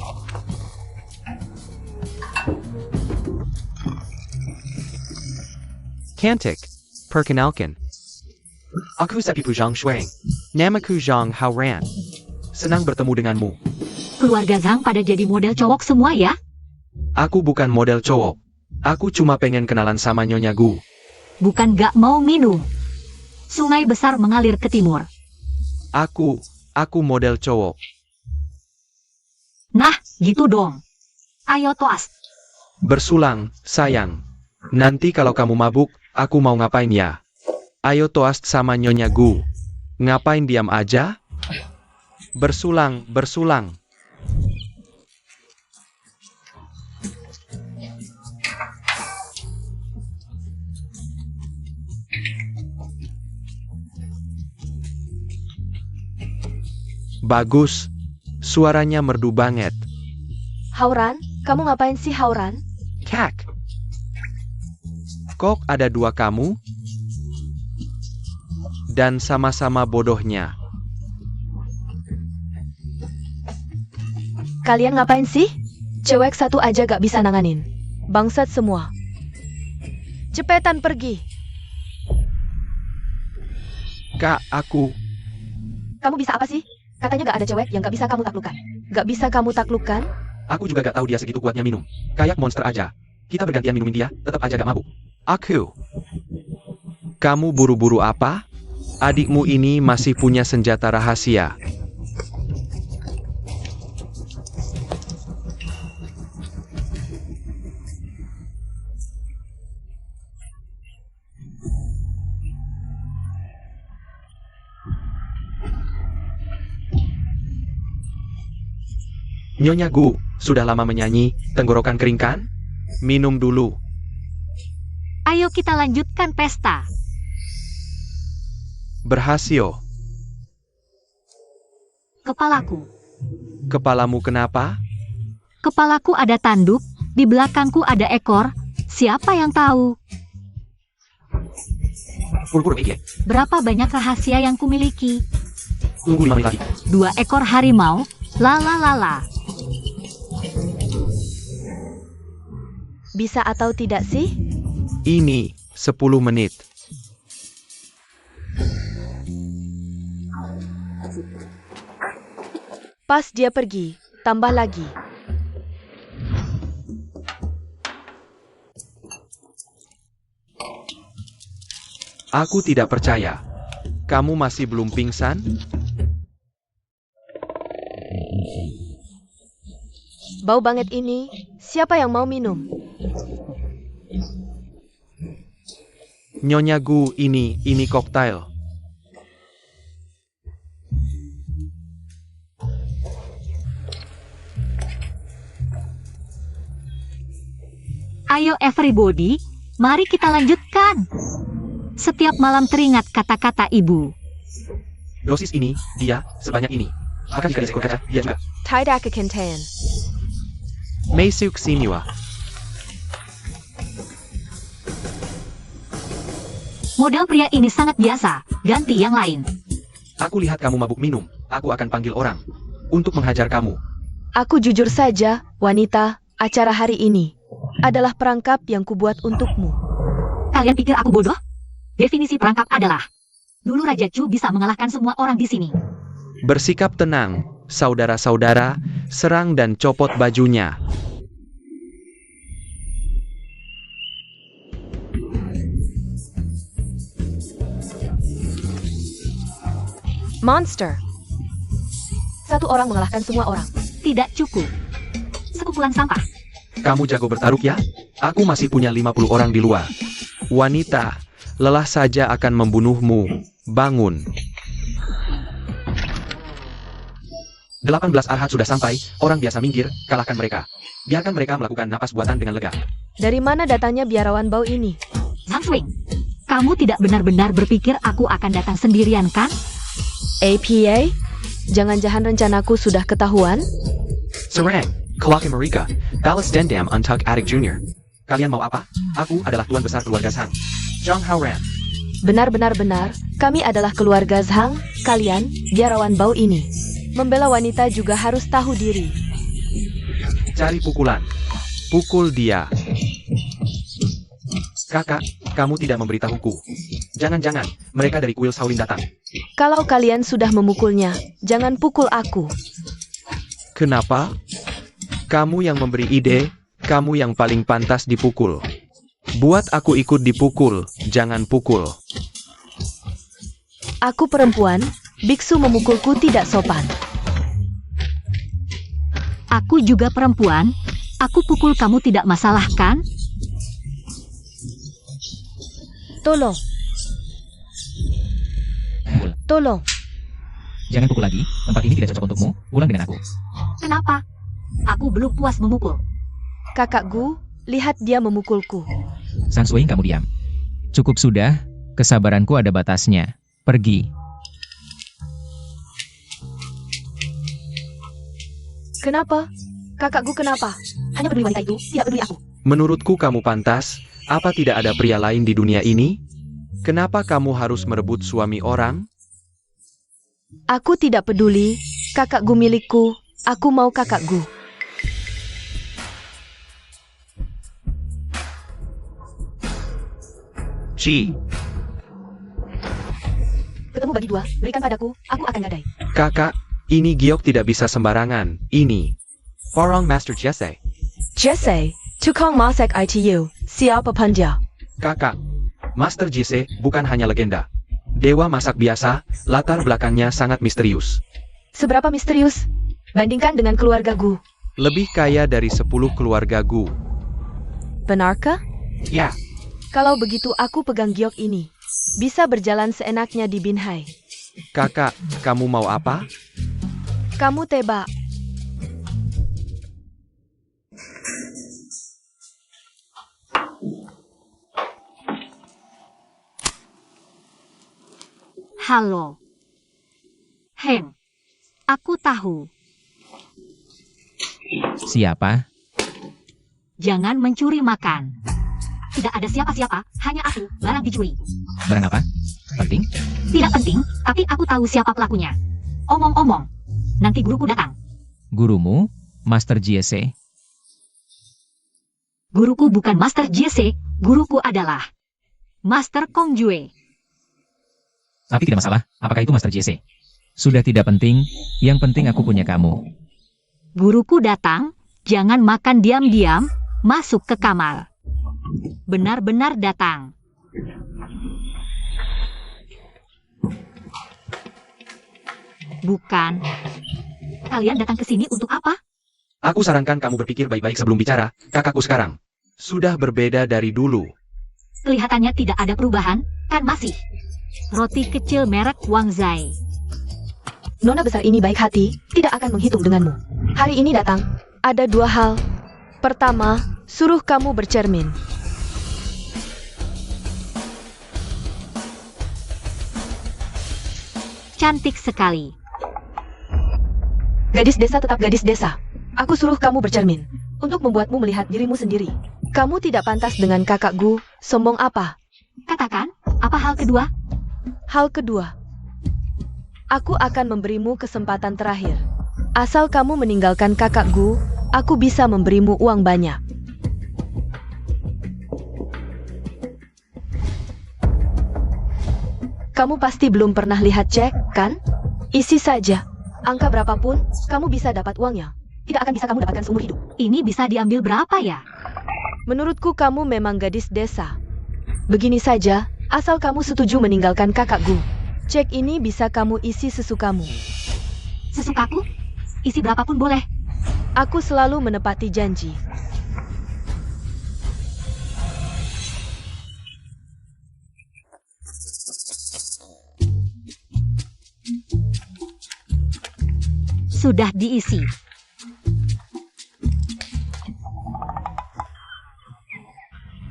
F: Kantik. Perkenalkan.
A: Aku Sepipu Zhang Shuang.
F: Namaku Zhang Haoran.
A: Senang bertemu denganmu.
B: Keluarga Zhang pada jadi model cowok semua ya?
C: Aku bukan model cowok. Aku cuma pengen kenalan sama Nyonya Gu.
B: Bukan gak mau minum. Sungai besar mengalir ke timur.
C: Aku model cowok.
B: Nah, gitu dong. Ayo toast.
C: Bersulang, sayang. Nanti kalau kamu mabuk, aku mau ngapain ya? Ayo toast sama Nyonya Gu. Ngapain diam aja? Bersulang, bersulang. Bagus. Suaranya merdu banget.
E: Hauran, kamu ngapain sih Hauran?
C: Kak. Kok ada 2 kamu? Dan sama-sama bodohnya.
E: Kalian ngapain sih? Cewek satu aja gak bisa nanganin. Bangsat semua. Cepetan pergi.
C: Kak, aku.
E: Kamu bisa apa sih? Katanya gak ada cewek yang gak bisa kamu taklukkan. Gak bisa kamu taklukkan?
A: Aku juga gak tahu dia segitu kuatnya minum. Kayak monster aja. Kita bergantian minumin dia, tetap aja gak mabuk.
C: Aku. Kamu buru-buru apa? Adikmu ini masih punya senjata rahasia. Nyonya Gu, sudah lama menyanyi, tenggorokan kering kan? Minum dulu.
B: Ayo kita lanjutkan pesta.
C: Berhasil.
B: Kepalaku.
C: Kepalamu kenapa?
B: Kepalaku ada tanduk, di belakangku ada ekor. Siapa yang tahu?
A: Pur-pur mikir.
B: Berapa banyak rahasia yang kumiliki?
A: Tunggu 5 menit lagi.
B: 2 ekor harimau. Lala lala.
E: Bisa atau tidak sih?
C: Ini 10 menit.
E: Pas dia pergi, tambah lagi.
C: Aku tidak percaya. Kamu masih belum pingsan?
E: Bau banget ini. Siapa yang mau minum?
C: Nyonya Gu, ini koktail.
B: Ayo everybody, mari kita lanjutkan. Setiap malam teringat kata-kata ibu.
A: Dosis ini, dia, sebanyak ini. Bahkan jika di seekor kaca, dia juga.
E: Tidak kekentan.
C: Masuk sinua.
B: Model pria ini sangat biasa, ganti yang lain.
A: Aku lihat kamu mabuk minum. Aku akan panggil orang untuk menghajar kamu.
E: Aku jujur saja, wanita, acara hari ini adalah perangkap yang kubuat untukmu.
B: Kalian pikir aku bodoh? Definisi perangkap adalah dulu Raja Chu bisa mengalahkan semua orang di sini.
C: Bersikap tenang, saudara-saudara, serang dan copot bajunya.
E: Monster. Satu orang mengalahkan semua orang.
B: Tidak cukup. Sekumpulan sampah.
A: Kamu jago bertarung ya? Aku masih punya 50 orang di luar.
C: Wanita, lelah saja akan membunuhmu. Bangun.
A: 18 arhat sudah sampai, orang biasa minggir, kalahkan mereka. Biarkan mereka melakukan napas buatan dengan lega.
E: Dari mana datangnya biarawan bau ini?
B: Zhang Swing, kamu tidak benar-benar berpikir aku akan datang sendirian kan?
E: APA? Jangan-jangan rencanaku sudah ketahuan?
A: Serang, Kalaki Marika, Balas Dendam Untug Adik Jr. Kalian mau apa? Aku adalah tuan besar keluarga Zhang. Zhang Haoran.
E: Benar-benar, kami adalah keluarga Zhang, kalian, biarawan bau ini. Membela wanita juga harus tahu diri.
A: Cari pukulan.
C: Pukul dia.
A: Kakak, kamu tidak memberitahuku. Jangan-jangan, mereka dari kuil Shaolin datang.
E: Kalau kalian sudah memukulnya, jangan pukul aku.
C: Kenapa? Kamu yang memberi ide, kamu yang paling pantas dipukul. Buat aku ikut dipukul, jangan pukul.
E: Aku perempuan, biksu memukulku tidak sopan.
B: Aku juga perempuan, aku pukul kamu tidak masalah kan?
E: Tolong. Tolong.
D: Jangan pukul lagi, tempat ini tidak cocok untukmu. Pulang dengan aku.
B: Kenapa? Aku belum puas memukul.
E: Kakak Gu, lihat dia memukulku.
D: Sang Swing, kamu diam. Cukup sudah, kesabaranku ada batasnya. Pergi.
E: Kenapa? Kakak Gu kenapa?
B: Hanya peduli wanita itu, tidak peduli aku.
C: Menurutku kamu pantas, apa tidak ada pria lain di dunia ini? Kenapa kamu harus merebut suami orang?
E: Aku tidak peduli. Kakak Gu milikku. Aku mau kakak Gu.
C: Ci,
E: Ketemu bagi dua, berikan padaku, aku akan gadai.
C: kakak, ini giok tidak bisa sembarangan. Ini.
A: Farong Master Jesse.
E: Jesse, tukang masak ITU, siapa pun dia?
A: Kakak, Master Jesse bukan hanya legenda. Dewa masak biasa, latar belakangnya sangat misterius.
E: Seberapa misterius? Bandingkan dengan keluarga Gu.
C: Lebih kaya dari 10 keluarga Gu.
E: Benarkah?
A: Ya,
E: Kalau begitu aku pegang giok ini. Bisa berjalan seenaknya di Binhai.
C: Kakak, kamu mau apa?
E: Kamu tebak.
B: Halo. Heng. Aku tahu.
D: Siapa?
B: Jangan mencuri makan. Tidak ada siapa-siapa, hanya aku, barang dicuri.
D: Barang apa? Penting?
B: Tidak penting, tapi aku tahu siapa pelakunya. Omong-omong. Nanti guruku datang.
D: Gurumu? Master Jesse?
B: Guruku bukan Master Jesse, guruku adalah Master Kong Jue.
D: Tapi tidak masalah, apakah itu Master Jesse? Sudah tidak penting, yang penting aku punya kamu.
B: Guruku datang, jangan makan diam-diam, masuk ke kamar. Benar-benar datang. Bukan. Kalian datang ke sini untuk apa?
A: Aku sarankan kamu berpikir baik-baik sebelum bicara, kakakku sekarang.
C: Sudah berbeda dari dulu.
B: Kelihatannya tidak ada perubahan, kan masih. Roti kecil merek Wang Zai.
E: Nona besar ini baik hati, tidak akan menghitung denganmu. Hari ini datang, ada 2 hal. Pertama, suruh kamu bercermin.
B: Cantik sekali.
E: Gadis desa tetap gadis desa. Aku suruh kamu bercermin, untuk membuatmu melihat dirimu sendiri. Kamu tidak pantas dengan kakak Gu, sombong apa?
B: Katakan, apa hal kedua?
E: Hal kedua, aku akan memberimu kesempatan terakhir. Asal kamu meninggalkan kakak Gu, aku bisa memberimu uang banyak. Kamu pasti belum pernah lihat cek, kan? Isi saja. Angka berapapun, kamu bisa dapat uangnya. Tidak akan bisa kamu dapatkan seumur hidup.
B: Ini bisa diambil berapa ya?
E: Menurutku kamu memang gadis desa. Begini saja, asal kamu setuju meninggalkan kakak Gu. Cek ini bisa kamu isi sesukamu.
B: Sesukaku? Isi berapapun boleh.
E: Aku selalu menepati janji.
B: Sudah diisi.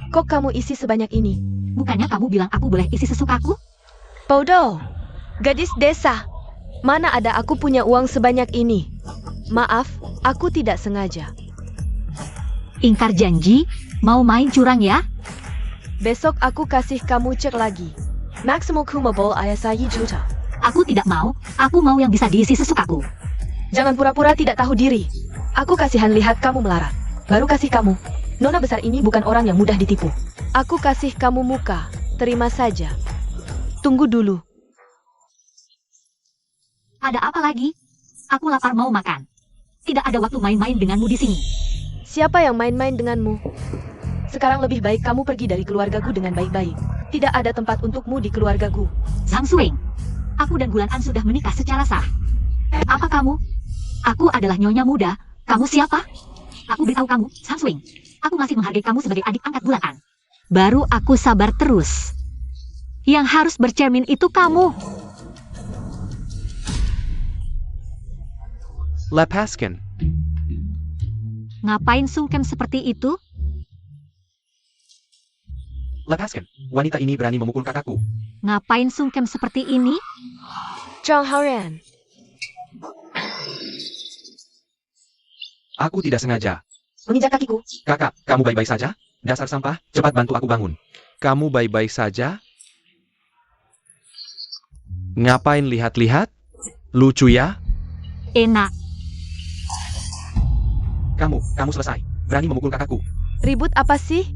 E: Kok kamu isi sebanyak ini?
B: Bukannya kamu bilang aku boleh isi sesukaku?
E: Podo, gadis desa. Mana ada aku punya uang sebanyak ini? Maaf, aku tidak sengaja.
B: Ingkar janji, mau main curang ya?
E: Besok aku kasih kamu cek lagi. Maksimal kumabol ayasayi juta.
B: Aku tidak mau, aku mau yang bisa diisi sesukaku.
E: Jangan pura-pura tidak tahu diri. Aku kasihan lihat kamu melarat. Baru kasih kamu. Nona besar ini bukan orang yang mudah ditipu. Aku kasih kamu muka. Terima saja. Tunggu dulu.
B: Ada apa lagi? Aku lapar mau makan. Tidak ada waktu main-main denganmu di sini.
E: Siapa yang main-main denganmu? Sekarang lebih baik kamu pergi dari keluargaku dengan baik-baik. Tidak ada tempat untukmu di keluargaku.
B: Zhang Suing, aku dan Gulan An sudah menikah secara sah. Apa kamu? Aku adalah nyonya muda. Kamu siapa? Aku beritahu kamu, Zhang Suing. Aku masih menghargai kamu sebagai adik angkat Gulan An. Baru aku sabar terus. Yang harus bercermin itu kamu.
C: Lepaskan.
B: Ngapain sungkem seperti itu?
A: Lepaskan, wanita ini berani memukul kakakku.
B: Ngapain sungkem seperti ini?
E: Zhang Haoran.
A: Aku tidak sengaja.
E: Menginjak kakiku.
A: Kakak, kamu baik-baik saja? Dasar sampah, cepat bantu aku bangun.
C: Kamu baik-baik saja? Ngapain lihat-lihat? Lucu ya?
B: Enak.
A: Kamu selesai. Berani memukul kakakku.
E: Ribut apa sih?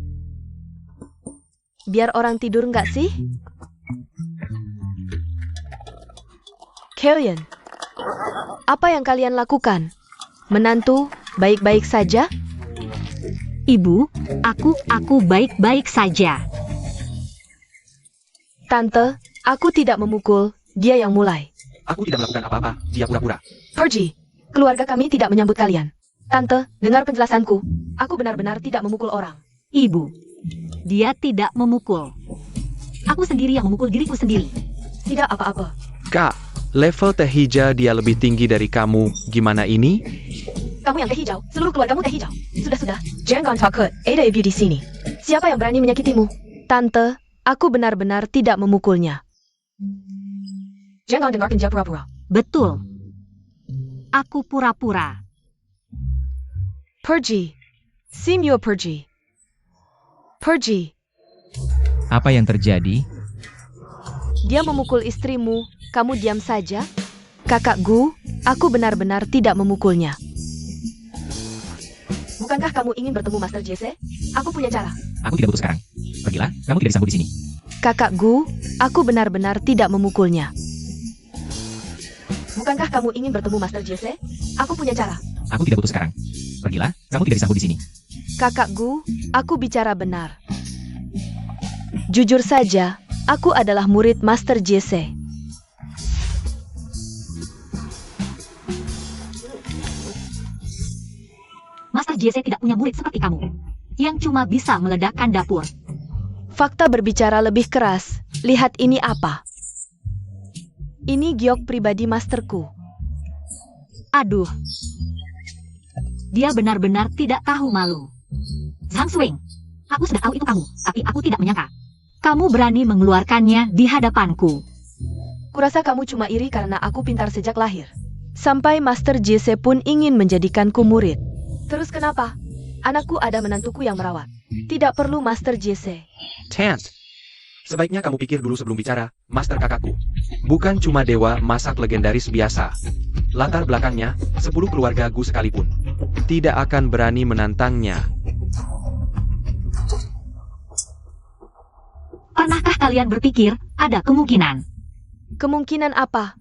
E: Biar orang tidur nggak sih? Kalian, apa yang kalian lakukan? Menantu, baik-baik saja?
B: Ibu, aku baik-baik saja.
E: Tante, aku tidak memukul, dia yang mulai.
A: Aku tidak melakukan apa-apa, dia pura-pura.
E: Pergi, keluarga kami tidak menyambut kalian. Tante, dengar penjelasanku. Aku benar-benar tidak memukul orang.
B: Ibu, dia tidak memukul. Aku sendiri yang memukul diriku sendiri.
E: Tidak apa-apa.
C: Kak, level teh hijau dia lebih tinggi dari kamu. Gimana ini?
E: Kamu yang teh hijau, seluruh keluargamu teh hijau. Sudah, jangan takut, ada ibu di sini. Siapa yang berani menyakitimu? Tante, aku benar-benar tidak memukulnya. Jangan dengarkan dia pura-pura.
B: Betul. Aku pura-pura.
E: Pergi. Simio pergi. Pergi.
D: Apa yang terjadi?
E: Dia memukul istrimu, kamu diam saja? Kakak Gu, aku benar-benar tidak memukulnya. Bukankah kamu ingin bertemu Master Jesse? Aku punya cara.
D: Aku tidak butuh sekarang. Pergilah, kamu tidak disambut di sini.
E: Kakak Gu, aku benar-benar tidak memukulnya. Bukankah kamu ingin bertemu Master Jesse? Aku punya cara.
D: Aku tidak butuh sekarang. Pergilah, kamu tidak disambut di sini.
E: Kakak Gu, aku bicara benar. Jujur saja, aku adalah murid Master Jesse.
B: Master Jesse tidak punya murid seperti kamu, yang cuma bisa meledakkan dapur.
E: Fakta berbicara lebih keras. Lihat ini apa? Ini giok pribadi masterku.
B: Aduh. Dia benar-benar tidak tahu malu. Sang Swing, aku sudah tahu itu kamu, tapi aku tidak menyangka. Kamu berani mengeluarkannya di hadapanku.
E: Kurasa kamu cuma iri karena aku pintar sejak lahir. Sampai Master Jesse pun ingin menjadikanku murid. Terus kenapa? Anakku ada menantuku yang merawat. Tidak perlu Master Jesse.
A: Tant. Sebaiknya kamu pikir dulu sebelum bicara, Master kakakku. Bukan cuma dewa masak legendaris biasa. Latar belakangnya, 10 keluarga Gu sekalipun.
C: Tidak akan berani menantangnya.
B: Pernahkah kalian berpikir ada kemungkinan?
E: Kemungkinan apa?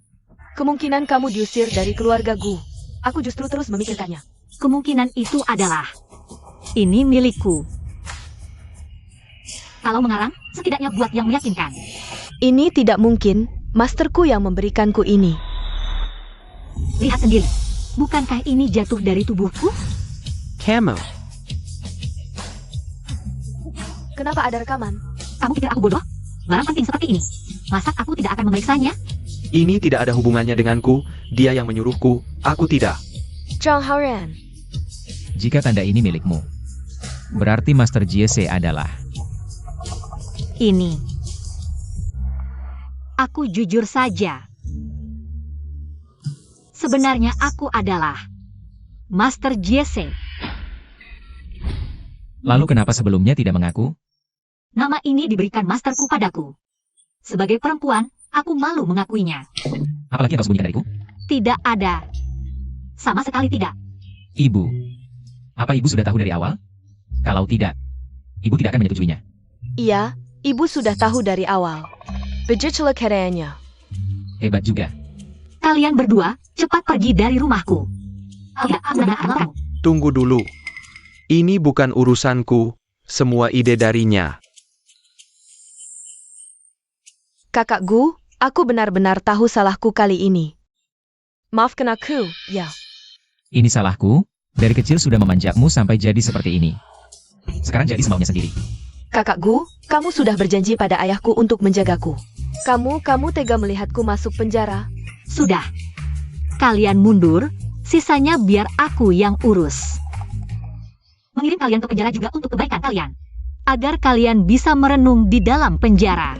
E: Kemungkinan kamu diusir dari keluarga Gu. Aku justru terus memikirkannya.
B: Kemungkinan itu adalah, ini milikku. Kalau mengarang, setidaknya buat yang meyakinkan.
E: Ini tidak mungkin, masterku yang memberikanku ini.
B: Lihat sendiri, bukankah ini jatuh dari tubuhku?
F: Camo.
E: Kenapa ada rekaman?
B: Kamu pikir aku bodoh? Barang penting seperti ini. Masa aku tidak akan memeriksanya?
A: Ini tidak ada hubungannya denganku, dia yang menyuruhku, aku tidak.
E: Zhang Haoran.
D: Jika tanda ini milikmu, berarti Master Jesse adalah...
B: Ini. Aku jujur saja. Sebenarnya aku adalah Master Jesse.
D: Lalu kenapa sebelumnya tidak mengaku?
B: Nama ini diberikan masterku padaku. Sebagai perempuan, aku malu mengakuinya.
D: Apalagi yang kau sembunyikan dariku?
B: Tidak ada. Sama sekali tidak.
D: Ibu. Apa ibu sudah tahu dari awal? Kalau tidak, ibu tidak akan menyetujuinya.
E: Iya, ibu sudah tahu dari awal. Begitulah keadaannya.
D: Hebat juga.
B: Kalian berdua, cepat pergi dari rumahku. Tidak, aku tidak akan melarangmu.
C: Tunggu dulu. Ini bukan urusanku, semua ide darinya.
E: Kakak Gu, aku benar-benar tahu salahku kali ini. Maafkan aku, ya.
D: Ini salahku, dari kecil sudah memanjakmu sampai jadi seperti ini. Sekarang jadi semaunya sendiri.
E: Kakak Gu, kamu sudah berjanji pada ayahku untuk menjagaku. Kamu tega melihatku masuk penjara.
B: Sudah. Kalian mundur, sisanya biar aku yang urus. Mengirim kalian ke penjara juga untuk kebaikan kalian. Agar kalian bisa merenung di dalam penjara.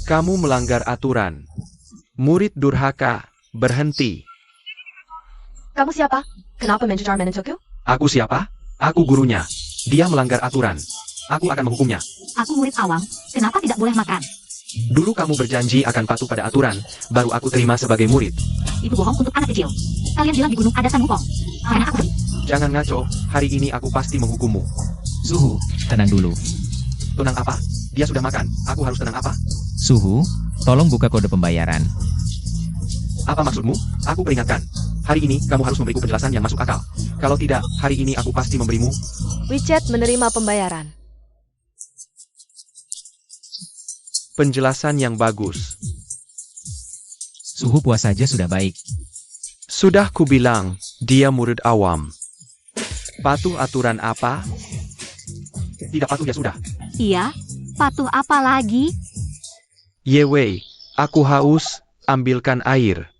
C: Kamu melanggar aturan. Murid durhaka, berhenti.
E: Kamu siapa? Kenapa mencucar menentuku?
A: Aku siapa? Aku gurunya. Dia melanggar aturan. Aku akan menghukumnya.
B: Aku murid awam, kenapa tidak boleh makan?
A: Dulu kamu berjanji akan patuh pada aturan, baru aku terima sebagai murid.
B: Itu bohong untuk anak kecil. Kalian bilang di gunung ada San Wukong. Karena aku
A: Jangan ngaco, hari ini aku pasti menghukummu.
D: Suhu, tenang dulu.
A: Tenang apa? Dia sudah makan, aku harus tenang apa?
D: Suhu, tolong buka kode pembayaran.
A: Apa maksudmu? Aku peringatkan. Hari ini kamu harus memberiku penjelasan yang masuk akal. Kalau tidak, hari ini aku pasti memberimu.
E: WeChat menerima pembayaran.
C: Penjelasan yang bagus.
D: Suhu puas saja sudah baik.
C: Sudah kubilang, dia murid awam. Patuh aturan apa?
A: Tidak patuh ya sudah.
B: Iya, patuh apa lagi?
C: Yewei, aku haus, ambilkan air.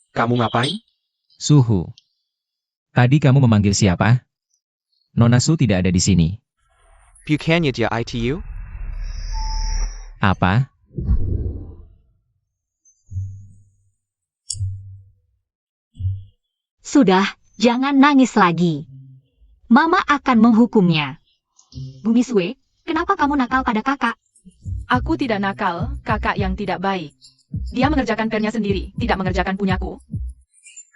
A: Kamu ngapain?
D: Suhu. Tadi kamu memanggil siapa? Nona Su tidak ada di sini.
F: Bukannya dia ITU?
D: Apa?
B: Sudah, jangan nangis lagi. Mama akan menghukumnya. Bumi Sue, kenapa kamu nakal pada kakak?
E: Aku tidak nakal, kakak yang tidak baik. Dia mengerjakan PR-nya sendiri, tidak mengerjakan punyaku.